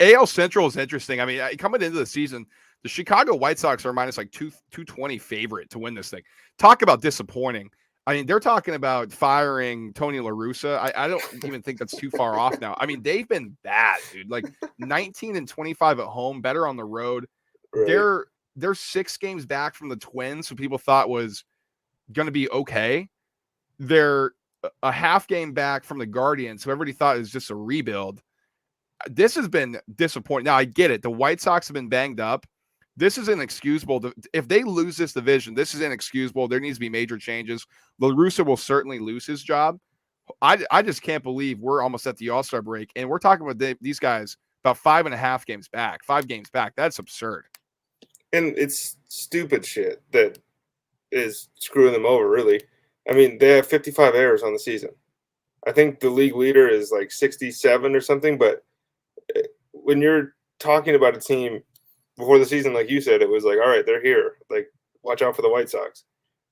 AL Central is interesting. I mean, coming into the season, the Chicago White Sox are minus like 220 favorite to win this thing. Talk about disappointing. I mean, they're talking about firing Tony La Russa. I don't even think that's too far off now. I mean, they've been bad, dude. Like 19-25 at home, better on the road. Right. They're 6 games back from the Twins, who people thought was going to be okay. They're a half game back from the Guardians, who everybody thought is just a rebuild. This has been disappointing. Now, I get it. The White Sox have been banged up. This is inexcusable. If they lose this division, this is inexcusable. There needs to be major changes. La Russa will certainly lose his job. I just can't believe we're almost at the All-Star break, and we're talking about these guys about 5.5 games back, 5 games back. That's absurd. And it's stupid shit that is screwing them over, really. I mean, they have 55 errors on the season. I think the league leader is like 67 or something, but when you're talking about a team before the season, like you said, it was like, all right, they're here. Like, watch out for the White Sox.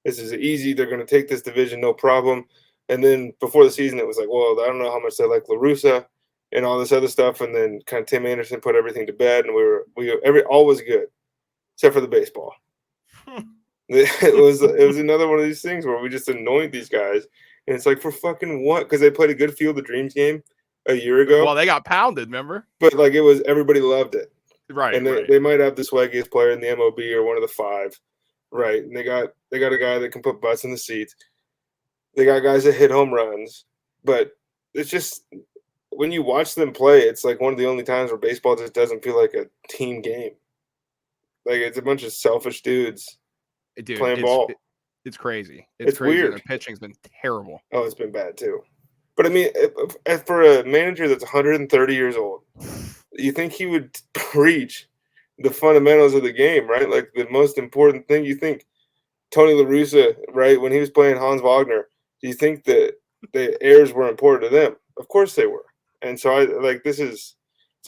This is easy. They're going to take this division, no problem. And then before the season, it was like, well, I don't know how much they like La Russa. and all this other stuff, and then kind of Tim Anderson put everything to bed, and all was good except for the baseball. It was another one of these things where we just annoyed these guys, and it's like, for fucking what? Because they played a good Field of Dreams game a year ago. Well, they got pounded, remember? But like it was, everybody loved it, Right, and right. they might have the swaggiest player in the MLB or one of the five, right? And they got a guy that can put butts in the seats. They got guys that hit home runs, but it's just when you watch them play, it's like one of the only times where baseball just doesn't feel like a team game. Like it's a bunch of selfish dudes Dude, playing ball. It's crazy. It's crazy. weird. Their pitching's been terrible. Oh, it's been bad too. But I mean, if for a manager that's 130 years old, you think he would preach the fundamentals of the game, right? Like the most important thing. You think Tony La Russa, right, when he was playing Hans Wagner, do you think that the airs were important to them? Of course they were. And so it's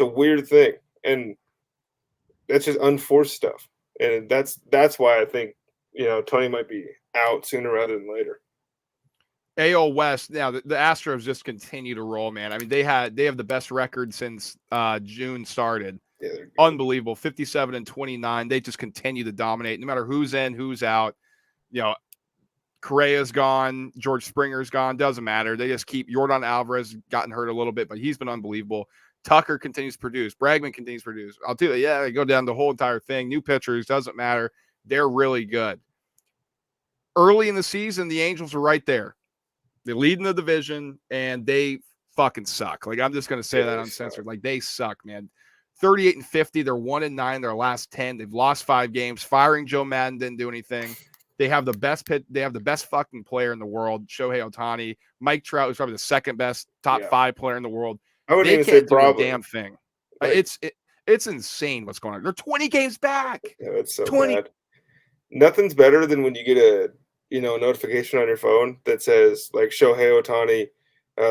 a weird thing, and that's just unforced stuff. And that's why I think Tony might be out sooner rather than later. AL West, now the Astros just continue to roll, man. I mean, they have the best record since June started. Yeah, unbelievable. 57-29. They just continue to dominate no matter who's in, who's out. Correa's gone, George Springer's gone, doesn't matter. They just keep Yordan Alvarez gotten hurt a little bit, but he's been unbelievable. Tucker continues to produce. Bregman continues to produce. I'll tell you, they go down the whole entire thing. New pitchers, doesn't matter. They're really good. Early in the season, the Angels are right there. They lead in the division, and they fucking suck. Like, I'm just going to say that uncensored. Like, they suck, man. 38-50. They're 1-9 their last 10. They've lost 5 games. Firing Joe Madden didn't do anything. They have the best pit. They have the best fucking player in the world, Shohei Ohtani. Mike Trout is probably the second best top 5 player in the world. I wouldn't they even can't say do probably. a damn thing. Like, it's insane what's going on. They're 20 games back. Yeah, it's so 20. bad. Nothing's better than when you get a notification on your phone that says like Shohei Ohtani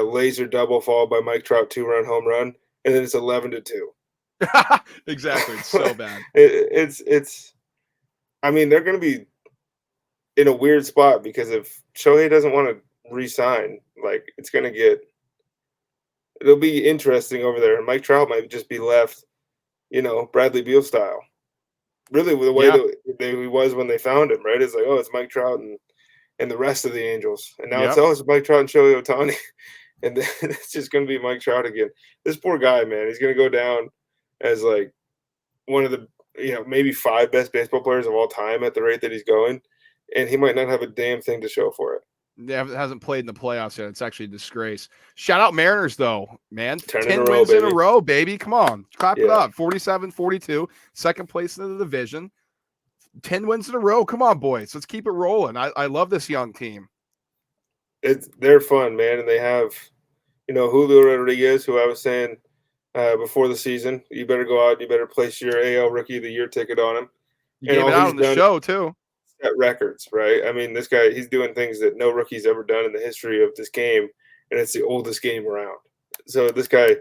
laser double followed by Mike Trout 2-run home run, and then it's 11-2. Exactly. It's so bad. It's. I mean, they're going to be in a weird spot because if Shohei doesn't want to re-sign, like it'll be interesting over there. And Mike Trout might just be left, Bradley Beal style. Really, the way that he was when they found him, right? It's like, oh, it's Mike Trout and the rest of the Angels, and now it's Mike Trout and Shohei Ohtani, and then it's just going to be Mike Trout again. This poor guy, man, he's going to go down as like one of the maybe 5 best baseball players of all time at the rate that he's going, and he might not have a damn thing to show for it. Hasn't played in the playoffs yet. It's actually a disgrace. Shout out Mariners, though, man. 10 wins in a row, baby. Come on. Clap it up. 47-42. Second place in the division. 10 wins in a row. Come on, boys. Let's keep it rolling. I love this young team. They're fun, man. And they have, Julio Rodriguez, who I was saying before the season, you better go out and you better place your AL Rookie of the Year ticket on him. You gave it out on the show, too. Set records, right? I mean, this guy, he's doing things that no rookie's ever done in the history of this game, and it's the oldest game around. So this guy,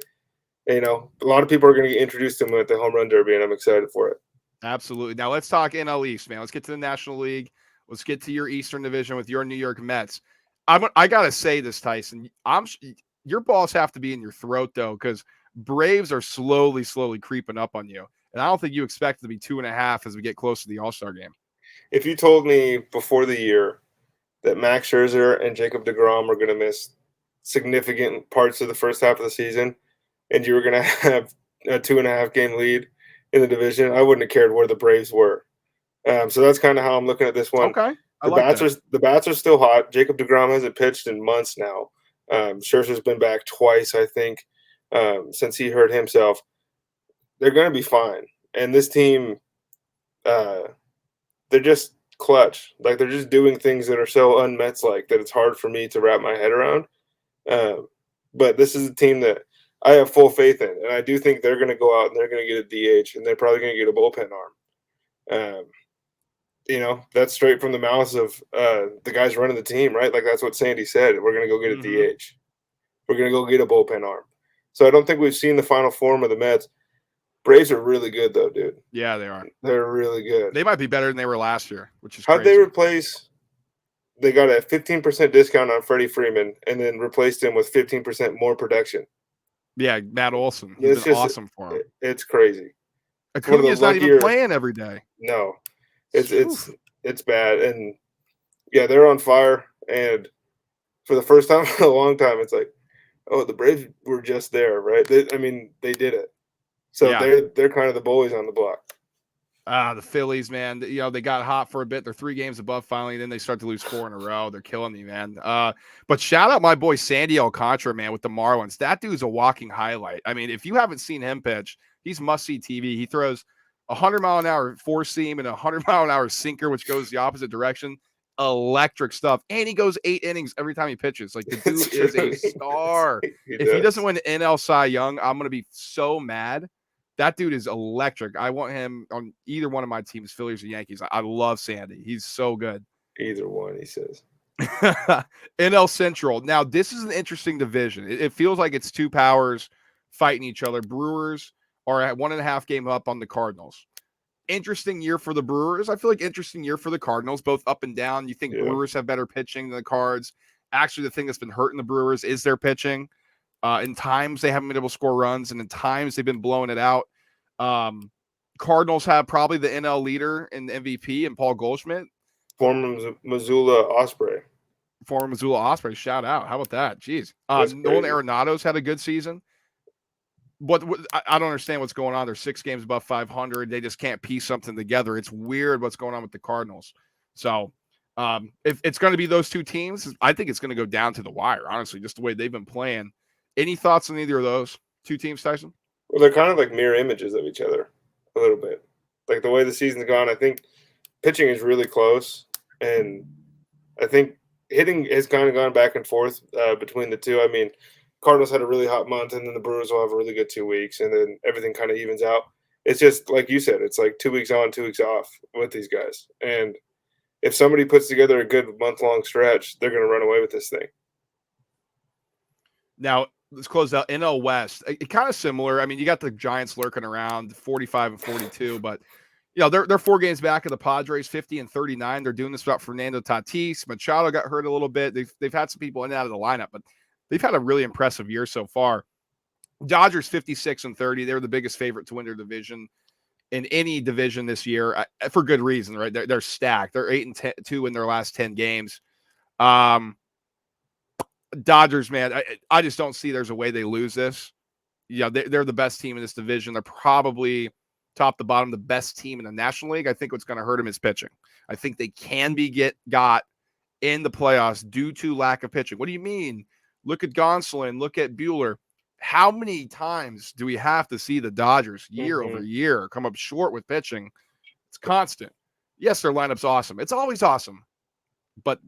a lot of people are going to get introduced to him at the Home Run Derby, and I'm excited for it. Absolutely. Now let's talk NL East, man. Let's get to the National League. Let's get to your Eastern Division with your New York Mets. I gotta say this, Tyson. Your balls have to be in your throat though, because Braves are slowly creeping up on you, and I don't think you expect it to be 2.5 as we get close to the All-Star game. If you told me before the year that Max Scherzer and Jacob deGrom were going to miss significant parts of the first half of the season, and you were going to have a 2.5 game lead in the division, I wouldn't have cared where the Braves were. So that's kind of how I'm looking at this one. Okay, the bats are still hot. Jacob deGrom hasn't pitched in months now. Scherzer's been back twice, I think, since he hurt himself. They're going to be fine, and this team. They're just clutch. Like they're just doing things that are so un-Mets-like that it's hard for me to wrap my head around. But this is a team that I have full faith in, and I do think they're going to go out and they're going to get a DH, and they're probably going to get a bullpen arm. That's straight from the mouths of the guys running the team, right? Like that's what Sandy said. We're going to go get a DH. We're going to go get a bullpen arm. So I don't think we've seen the final form of the Mets. Braves are really good, though, dude. Yeah, they are. They're really good. They might be better than they were last year, which is How'd crazy. they replace – they got a 15% discount on Freddie Freeman and then replaced him with 15% more production. Yeah, Matt Olson. He's It's been just awesome for him. it's crazy. It's one of the Acuna's not even luckier. playing every day. No, it's Phew. it's it's bad, and yeah, they're on fire. And for the first time in a long time, it's like, oh, the Braves were just there, right? I mean, they did it. So Yeah. they're kind of the bullies on the block. The Phillies, man. You know, they got hot for a bit. They're 3 games above finally. Then they start to lose 4 in a row. They're killing me, man. But shout out my boy Sandy Alcantara, man, with the Marlins. That dude's a walking highlight. I mean, if you haven't seen him pitch, he's must-see TV. He throws 100-mile-an-hour four-seam and 100-mile-an-hour sinker, which goes the opposite direction. Electric stuff. And he goes 8 innings every time he pitches. Like, the dude is a star. If he doesn't win NL Cy Young, I'm going to be so mad. That dude is electric. I want him on either one of my teams, Phillies or Yankees. I love Sandy. He's so good. Either one, he says. NL Central. Now, this is an interesting division. It feels like it's 2 powers fighting each other. Brewers are at 1.5 game up on the Cardinals. Interesting year for the Brewers. I feel like interesting year for the Cardinals, both up and down. You think Brewers have better pitching than the Cards. Actually, the thing that's been hurting the Brewers is their pitching. In times they haven't been able to score runs, and in times they've been blowing it out. Cardinals have probably the NL leader in MVP and Paul Goldschmidt. Former Missoula Osprey. Former Missoula Osprey. Shout out. How about that? Jeez. Nolan Arenado's had a good season. What I don't understand what's going on. They're 6 games above 500. They just can't piece something together. It's weird what's going on with the Cardinals. So if it's going to be those 2 teams, I think it's going to go down to the wire, honestly, just the way they've been playing. Any thoughts on either of those 2 teams, Tyson? Well, they're kind of like mirror images of each other a little bit. Like the way the season's gone, I think pitching is really close. And I think hitting has kind of gone back and forth between the 2. I mean, Cardinals had a really hot month, and then the Brewers will have a really good 2 weeks, and then everything kind of evens out. It's just like you said, it's like 2 weeks on, 2 weeks off with these guys. And if somebody puts together a good month-long stretch, they're going to run away with this thing. Now, let's close out NL West. It kind of similar. I mean, you got the Giants lurking around 45 and 42, but you know, they're 4 games back of the Padres, 50 and 39. They're doing this without Fernando Tatis. Machado got hurt a little bit. They've had some people in and out of the lineup, but they've had a really impressive year so far. Dodgers 56 and 30. They're the biggest favorite to win their division in any division this year for good reason, right? They're stacked. They're 8 and 2 in their last 10 games. Dodgers, man, I just don't see there's a way they lose this. Yeah, they're the best team in this division. They're probably top to bottom the best team in the National League. I think what's going to hurt them is pitching. I think they can be got in the playoffs due to lack of pitching. What do you mean? Look at Gonsolin. Look at Buehler. How many times do we have to see the Dodgers year over year come up short with pitching? It's constant. Yes, their lineup's awesome. It's always awesome. But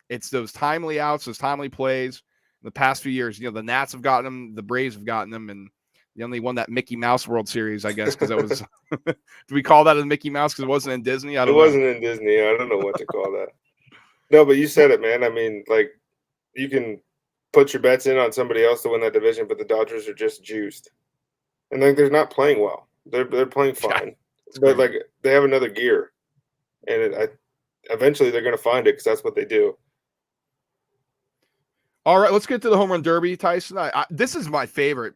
it's those timely outs, those timely plays. In the past few years, you know, the Nats have gotten them, the Braves have gotten them, and they only won that Mickey Mouse World Series, I guess, because that was – do we call that a Mickey Mouse because it wasn't in Disney? I don't know. It wasn't in Disney. I don't know what to call that. No, but you said it, man. I mean, like, you can put your bets in on somebody else to win that division, but the Dodgers are just juiced. And, like, they're not playing well. They're playing fine. But, like, they have another gear. And eventually they're going to find it because that's what they do. All right, let's get to the home run derby, Tyson. This is my favorite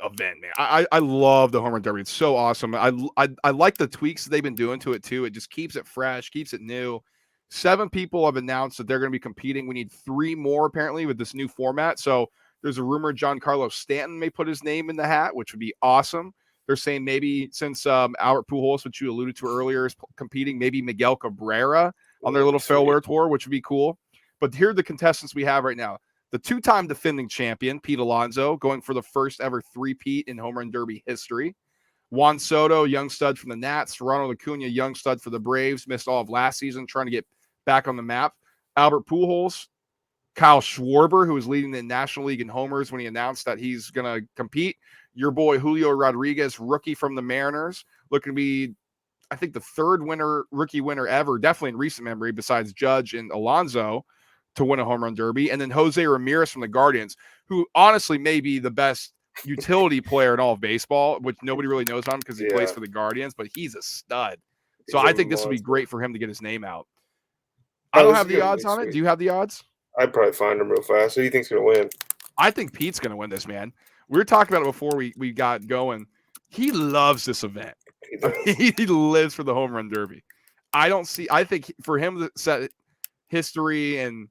event, man. I love the home run derby. It's so awesome. I like the tweaks they've been doing to it too. It just keeps it fresh, keeps it new. 7 people have announced that they're going to be competing. We need 3 more apparently with this new format. So there's a rumor Giancarlo Stanton may put his name in the hat, which would be awesome. They're saying maybe since Albert Pujols, which you alluded to earlier, is competing, maybe Miguel Cabrera on their little farewell tour, which would be cool. But here are the contestants we have right now. The 2-time defending champion, Pete Alonso, going for the first ever 3-peat in home run derby history. Juan Soto, young stud from the Nats. Ronald Acuna, young stud for the Braves. Missed all of last season, trying to get back on the map. Albert Pujols. Kyle Schwarber, who was leading the National League in homers when he announced that he's going to compete. Your boy, Julio Rodriguez, rookie from the Mariners. Looking to be, I think, the 3rd rookie winner ever, definitely in recent memory, besides Judge and Alonso, to win a home run derby. And then Jose Ramirez from the Guardians, who honestly may be the best utility player in all of baseball, which nobody really knows on because he plays for the Guardians, but he's a stud. So I think this would be great for him to get his name out. I don't have the odds on it. Do you have the odds? I'd probably find him real fast. Who do you think's going to win? I think Pete's going to win this, man. We were talking about it before we got going. He loves this event. He does. He lives for the home run derby. I think for him to set history and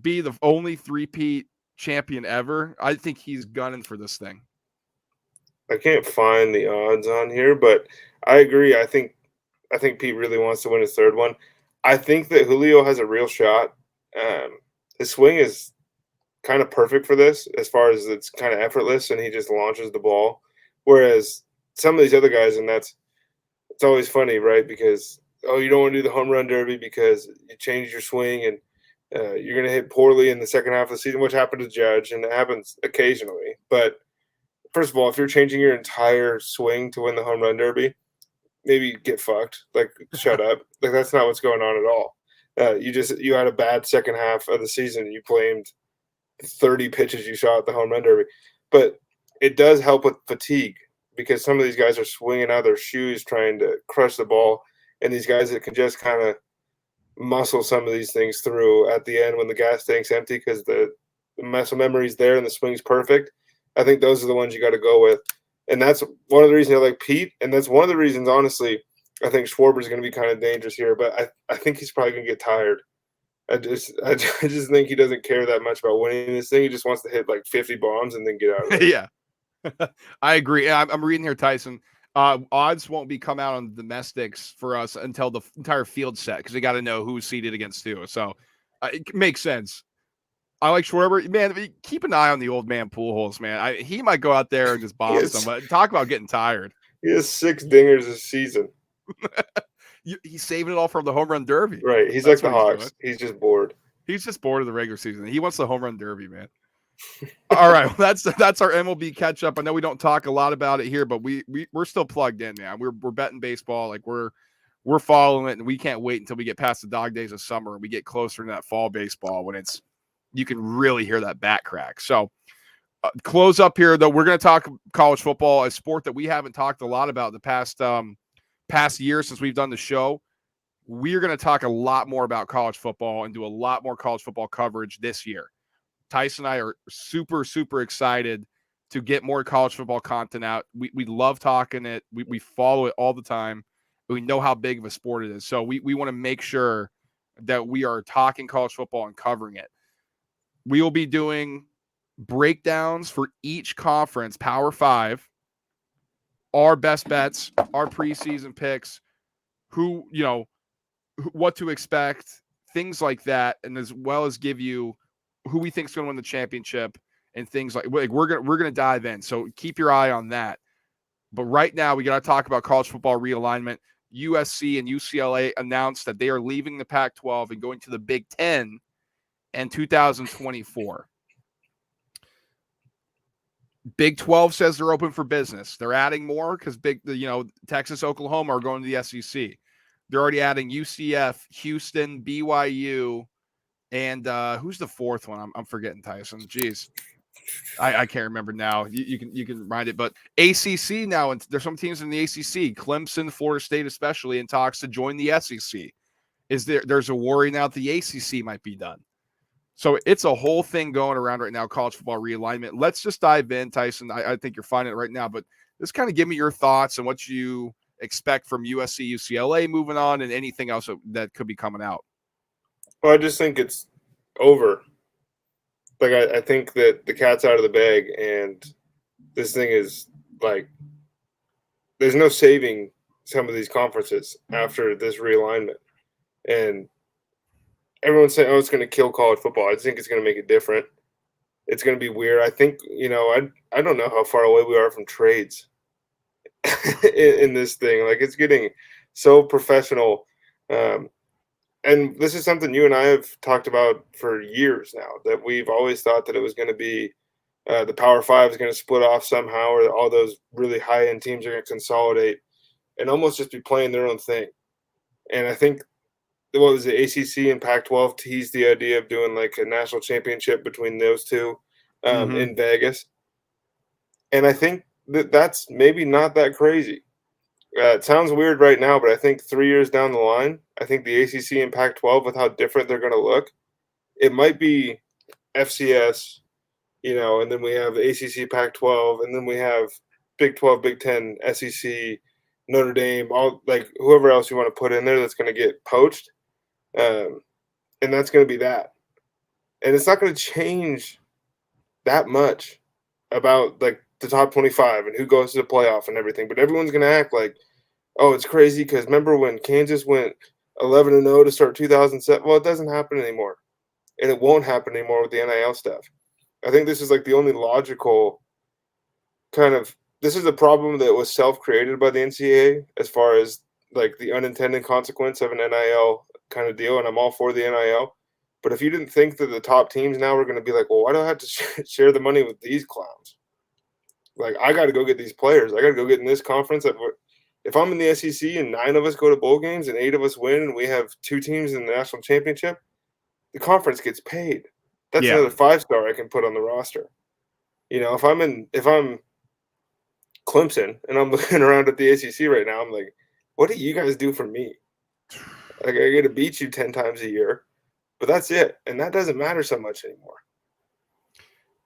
be the only three-peat champion ever, I think he's gunning for this thing. I can't find the odds on here, but I agree. I think Pete really wants to win his third one. I think that Julio has a real shot. His swing is kind of perfect for this, as far as it's kind of effortless, and he just launches the ball. Whereas some of these other guys, and it's always funny, right? Because you don't want to do the home run derby because you change your swing and you're going to hit poorly in the second half of the season, which happened to Judge, and it happens occasionally. But first of all, if you're changing your entire swing to win the home run derby, maybe get fucked. Like, shut up. Like, that's not what's going on at all. You had a bad second half of the season. You blamed 30 pitches you shot at the home run derby. But it does help with fatigue, because some of these guys are swinging out of their shoes trying to crush the ball, and these guys that can just kind of muscle some of these things through at the end when the gas tank's empty because the muscle memory's there and the swing's perfect. I think those are the ones you got to go with. And that's one of the reasons I like Pete, and that's one of the reasons, honestly, I think Schwarber's going to be kind of dangerous here, but I think he's probably going to get tired. I just think he doesn't care that much about winning this thing. He just wants to hit like 50 bombs and then get out of it. Yeah. I agree. I'm reading here, Tyson. Odds won't be come out on domestics for us until the entire field set, because they got to know who's seeded against who. So it makes sense. I like Schwarber. Man, keep an eye on the old man Pujols, man. He might go out there and just bomb somebody. Talk about getting tired. He has 6 dingers this season. He's saving it all from the home run derby. Right. He's like the Hawks. He's just bored. He's just bored of the regular season. He wants the home run derby, man. All right, well, that's our MLB catch up. I know we don't talk a lot about it here, but we're still plugged in, man. We're betting baseball, like we're following it, and we can't wait until we get past the dog days of summer and we get closer to that fall baseball when you can really hear that bat crack. So close up here though. We're going to talk college football, a sport that we haven't talked a lot about the past year since we've done the show. We're going to talk a lot more about college football and do a lot more college football coverage this year. Tyson and I are super, super excited to get more college football content out. We love talking it. We follow it all the time. We know how big of a sport it is. So we want to make sure that we are talking college football and covering it. We will be doing breakdowns for each conference, Power 5, our best bets, our preseason picks, what to expect, things like that, and as well as give you who we think is going to win the championship and things like we're gonna dive in. So keep your eye on that. But right now we got to talk about college football realignment. USC and UCLA announced that they are leaving the Pac-12 and going to the Big Ten in 2024. Big 12 says they're open for business. They're adding more because Texas, Oklahoma are going to the SEC. They're already adding UCF, Houston, BYU. And who's the fourth one? I'm forgetting, Tyson. Jeez, I can't remember now. You can remind it, but ACC now, and there's some teams in the ACC, Clemson, Florida State, especially in talks to join the SEC. There's a worry now that the ACC might be done. So it's a whole thing going around right now, college football realignment. Let's just dive in, Tyson. I think you're finding it right now, but just kind of give me your thoughts on what you expect from USC, UCLA moving on, and anything else that could be coming out. Well, I just think it's over. Like, I think that the cat's out of the bag, and this thing is like, there's no saving some of these conferences after this realignment. And everyone's saying, oh, it's going to kill college football. I think it's going to make it different. It's going to be weird. I think, I don't know how far away we are from trades in this thing. Like, it's getting so professional. And this is something you and I have talked about for years now, that we've always thought that it was going to be the Power 5 is going to split off somehow, or all those really high-end teams are going to consolidate and almost just be playing their own thing. And I think, what was the ACC and Pac-12 teased the idea of doing like a national championship between those two in Vegas. And I think that's maybe not that crazy. It sounds weird right now, but I think 3 years down the line, I think the ACC and Pac-12, with how different they're going to look, it might be FCS, and then we have the ACC, Pac-12, and then we have Big 12, Big 10, SEC, Notre Dame, all like whoever else you want to put in there that's going to get poached, and that's going to be that, and it's not going to change that much about like the top 25 and who goes to the playoff and everything, but everyone's going to act like, oh, it's crazy because remember when Kansas went 11-0 to start 2007? Well, it doesn't happen anymore, and it won't happen anymore with the NIL stuff. I think this is like the only logical kind of. This is a problem that was self-created by the NCAA as far as like the unintended consequence of an NIL kind of deal, and I'm all for the NIL. But if you didn't think that the top teams now were going to be like, well, why do I have to share the money with these clowns? Like, I got to go get these players. I got to go get in this conference. If I'm in the SEC and 9 of us go to bowl games and 8 of us win and we have 2 teams in the national championship, the conference gets paid. That's Yeah. another 5-star I can put on the roster. If I'm Clemson and I'm looking around at the ACC right now, I'm like, what do you guys do for me? Like, I get to beat you 10 times a year, but that's it. And that doesn't matter so much anymore.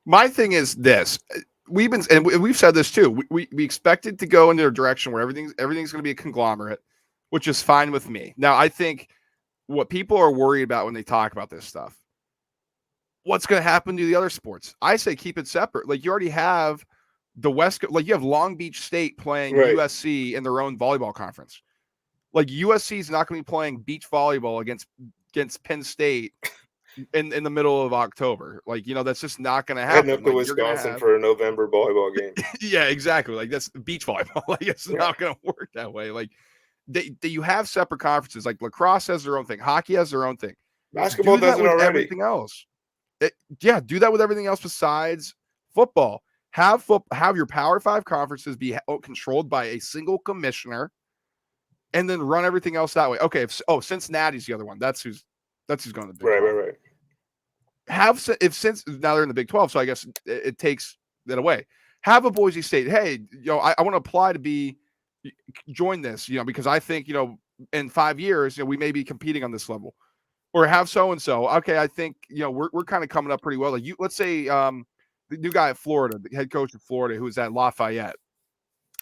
My thing is this. We've said this too. We expected to go into a direction where everything's going to be a conglomerate, which is fine with me. Now, I think what people are worried about when they talk about this stuff, what's going to happen to the other sports? I say keep it separate. Like, you already have the West, like you have Long Beach State playing Right. USC in their own volleyball conference. Like, USC is not going to be playing beach volleyball against Penn State in the middle of October. Like, that's just not going to happen. Heading up to Wisconsin for a November volleyball game. Yeah, exactly. Like, that's beach volleyball. Like, it's not going to work that way. Like, you have separate conferences. Like, lacrosse has their own thing. Hockey has their own thing. Basketball does it already. Everything else. Do that with everything else besides football. Have your Power 5 conferences be controlled by a single commissioner, and then run everything else that way. Okay. Cincinnati's the other one. That's who's going to the Big 12. Right. Since now they're in the Big 12, so I guess it takes that away. Have a Boise State. Hey, I want to apply to join this, because I think, in 5 years, we may be competing on this level, or have so-and-so. Okay. I think, we're kind of coming up pretty well. Like, let's say, the new guy at Florida, the head coach of Florida, who's at Lafayette.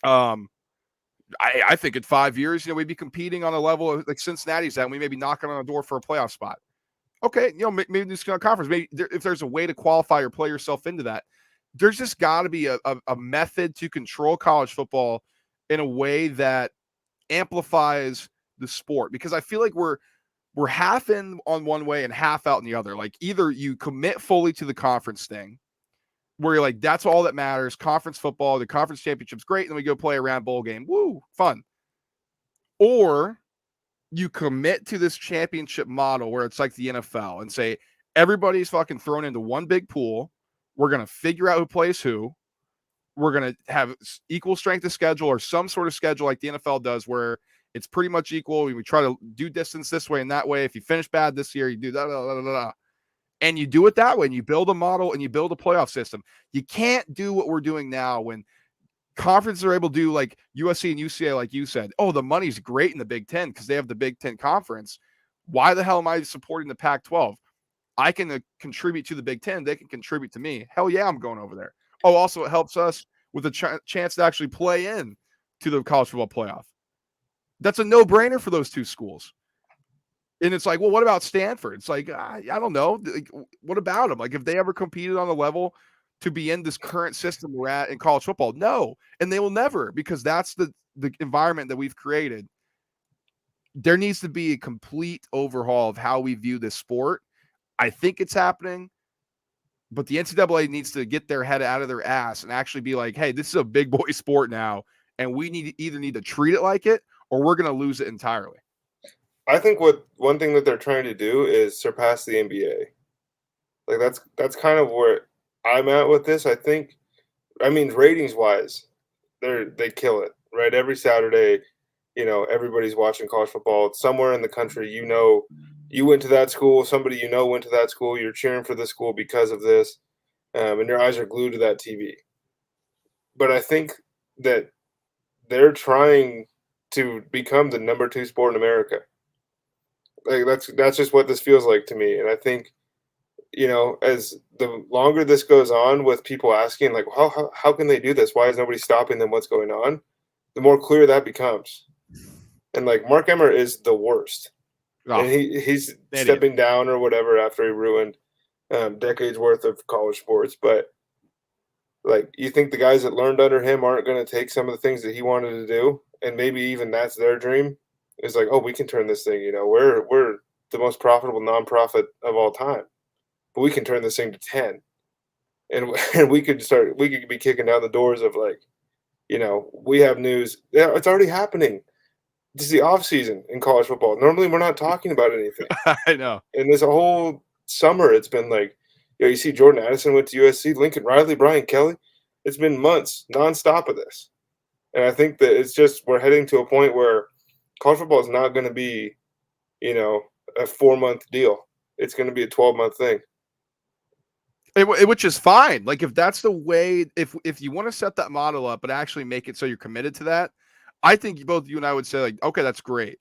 I think in 5 years, we'd be competing on a level of like Cincinnati's at, and we may be knocking on the door for a playoff spot. Okay, maybe this conference, maybe if there's a way to qualify or play yourself into that, there's just got to be a method to control college football in a way that amplifies the sport, because I feel like we're half in on one way and half out in the other. Like, either you commit fully to the conference thing, where you're like, that's all that matters. Conference football, the conference championship's great, and then we go play a round bowl game. Woo, fun. Or you commit to this championship model where it's like the NFL and say, everybody's fucking thrown into one big pool. We're going to figure out who plays who. We're going to have equal strength of schedule, or some sort of schedule like the NFL does, where it's pretty much equal. We try to do distance this way and that way. If you finish bad this year, you do that. And you do it that way, and you build a model and you build a playoff system. You can't do what we're doing now when conferences are able to do like USC and UCLA, like you said. Oh, the money's great in the Big Ten because they have the Big Ten conference. Why the hell am I supporting the Pac-12? I can contribute to the Big Ten. They can contribute to me. Hell yeah, I'm going over there. Oh, also it helps us with a chance to actually play in to the college football playoff. That's a no-brainer for those two schools. And it's like, well, what about Stanford? It's like, I don't know. Like, what about them? Like, if they ever competed on the level to be in this current system we're at in college football? No. And they will never, because that's the environment that we've created. There needs to be a complete overhaul of how we view this sport. I think it's happening, but the NCAA needs to get their head out of their ass and actually be like, hey, this is a big boy sport now, and we need to treat it like it, or we're going to lose it entirely. I think one thing that they're trying to do is surpass the NBA. Like, that's kind of where I'm at with this. I mean, ratings wise, they kill it, right? Every Saturday, everybody's watching college football. Somewhere in the country, you went to that school, somebody went to that school, you're cheering for the school because of this, and your eyes are glued to that TV. But I think that they're trying to become the number 2 sport in America. Like, that's just what this feels like to me. And I think, as the longer this goes on with people asking, like, how can they do this? Why is nobody stopping them? What's going on? The more clear that becomes. And like Mark Emmert is the worst. And Oh, he's idiot. stepping down or whatever after he ruined decades worth of college sports. But like, you think the guys that learned under him aren't going to take some of the things that he wanted to do, and maybe even that's their dream? Is like, oh, we can turn this thing. We're the most profitable nonprofit of all time, but we can turn this thing to 10, and and we could be kicking down the doors of like, we have news. Yeah, it's already happening. This is the off season in college football. Normally, we're not talking about anything. I know. And this whole summer, it's been like, you see Jordan Addison went to USC, Lincoln Riley, Brian Kelly. It's been months nonstop of this. And I think that it's just we're heading to a point where college football is not going to be, a 4-month deal. It's going to be a 12-month thing. Which is fine. Like if that's the way, if you want to set that model up, but actually make it so you're committed to that, I think both you and I would say like, okay, that's great.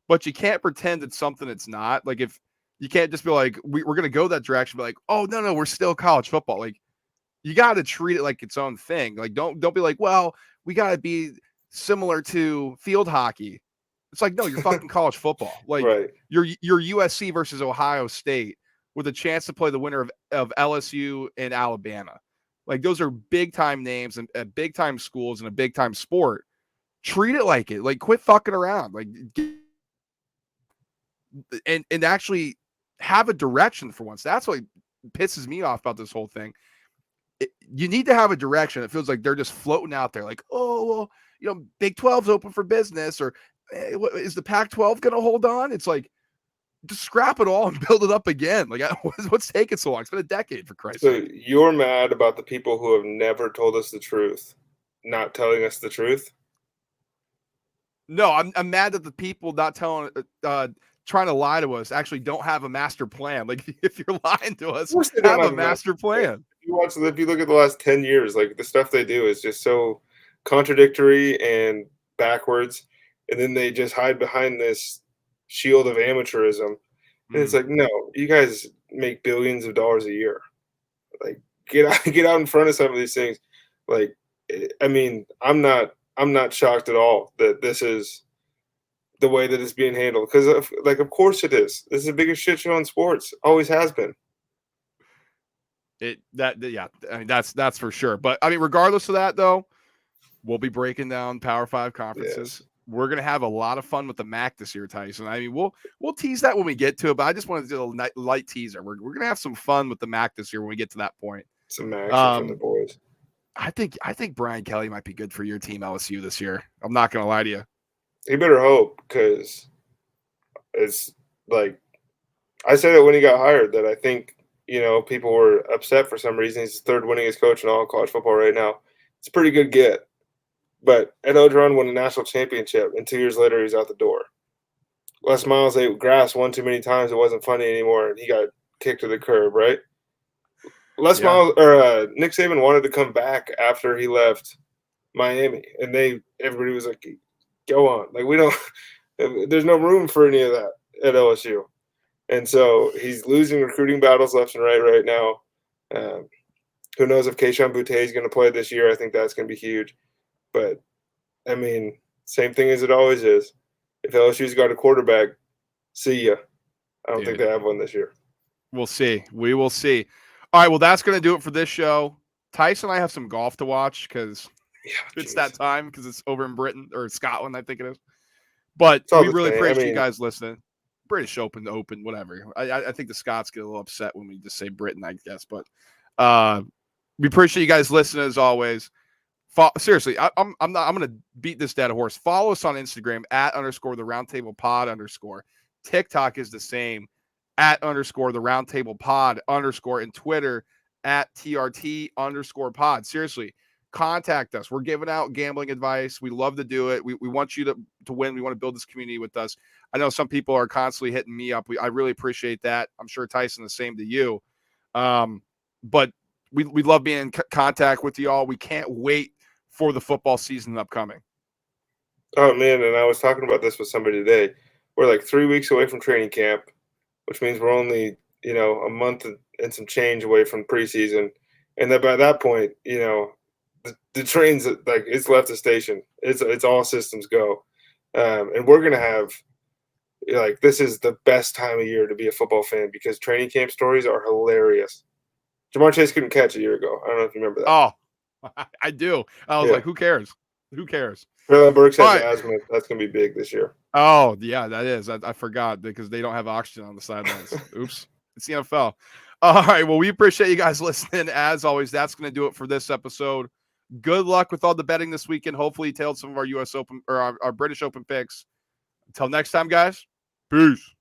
But you can't pretend it's something it's not. Like if you can't just be like, we're going to go that direction, but like, oh no, we're still college football. Like you got to treat it like its own thing. Like don't be like, well, we got to be similar to field hockey. It's like, no, you're fucking college football. Like Right. you're USC versus Ohio State with a chance to play the winner of LSU and Alabama. Like those are big time names and big time schools and a big time sport. Treat it like it. Like quit fucking around. Like and actually have a direction for once. That's what pisses me off about this whole thing. You need to have a direction. It feels like they're just floating out there like, oh, well, Big 12's open for business, or is the Pac-12 going to hold on? It's like, just scrap it all and build it up again. Like, what's taking so long? It's been a decade, for Christ's So sake. you're mad about the people who have never told us the truth, not telling us the truth? No, I'm mad that the people not telling, trying to lie to us actually don't have a master plan. Like, if you're lying to us, Of course they don't have a have master plan. If you look at the last 10 years, like the stuff they do is just so contradictory and backwards. And then they just hide behind this shield of amateurism. And it's like, no, you guys make billions of dollars a year. Like get out in front of some of these things. Like, I mean, I'm not shocked at all that this is the way that it's being handled, because of course it is. This is the biggest shit show in sports. Always has been. Yeah, I mean that's for sure. But I mean, regardless of that, though, we'll be breaking down Power 5 conferences. Yes. We're gonna have a lot of fun with the MAC this year, Tyson. I mean, we'll tease that when we get to it, but I just wanted to do a light teaser. We're gonna have some fun with the MAC this year when we get to that point. Some action from the Um, boys. I think Brian Kelly might be good for your team, LSU, this year. I'm not gonna lie to you. He better hope, because it's like I said it when he got hired, that I think people were upset for some reason. He's the third winningest coach in all of college football right now. It's a pretty good get. But Ed Orgeron won a national championship, and 2 years later, he's out the door. Les Miles ate grass one too many times. It wasn't funny anymore, and he got kicked to the curb, right? Yeah. Nick Saban wanted to come back after he left Miami, and everybody was like, go on. Like, we don't – there's no room for any of that at LSU. And so he's losing recruiting battles left and right now. Who knows if Keishawn Butte is going to play this year? I think that's going to be huge. But, I mean, same thing as it always is. If LSU's got a quarterback, see ya. I don't think they have one this year. We'll see. We will see. All right, well, that's going to do it for this show. Tyson and I have some golf to watch because it's that time, because it's over in Britain or Scotland, I think it is. But we really appreciate you guys listening. British Open, whatever. I think the Scots get a little upset when we just say Britain, I guess. But we appreciate you guys listening as always. Seriously, I'm gonna beat this dead horse. Follow us on Instagram @_the_roundtable_pod_. TikTok is the same @_the_roundtable_pod_, and Twitter @TRT_pod. Seriously, contact us. We're giving out gambling advice. We love to do it. We want you to win. We want to build this community with us. I know some people are constantly hitting me up. I really appreciate that. I'm sure, Tyson, the same to you. But we love being in contact with y'all. We can't wait for the football season upcoming. Oh, man, and I was talking about this with somebody today. We're like 3 weeks away from training camp, which means we're only a month and some change away from preseason, and then by that point, the train's like it's left the station. It's all systems go, and we're gonna have like this is the best time of year to be a football fan because training camp stories are hilarious. Jamar Chase couldn't catch a year ago. I don't know if you remember that. Oh, I do. I was Yeah. like, who cares? Who cares? Traylon Burks has All right. asthma. That's gonna be big this year. Oh, yeah, that is. I forgot because they don't have oxygen on the sidelines. Oops. It's the NFL. All right. Well, we appreciate you guys listening. As always, that's going to do it for this episode. Good luck with all the betting this weekend. Hopefully, you tailed some of our U.S. Open or our British Open picks. Until next time, guys. Peace.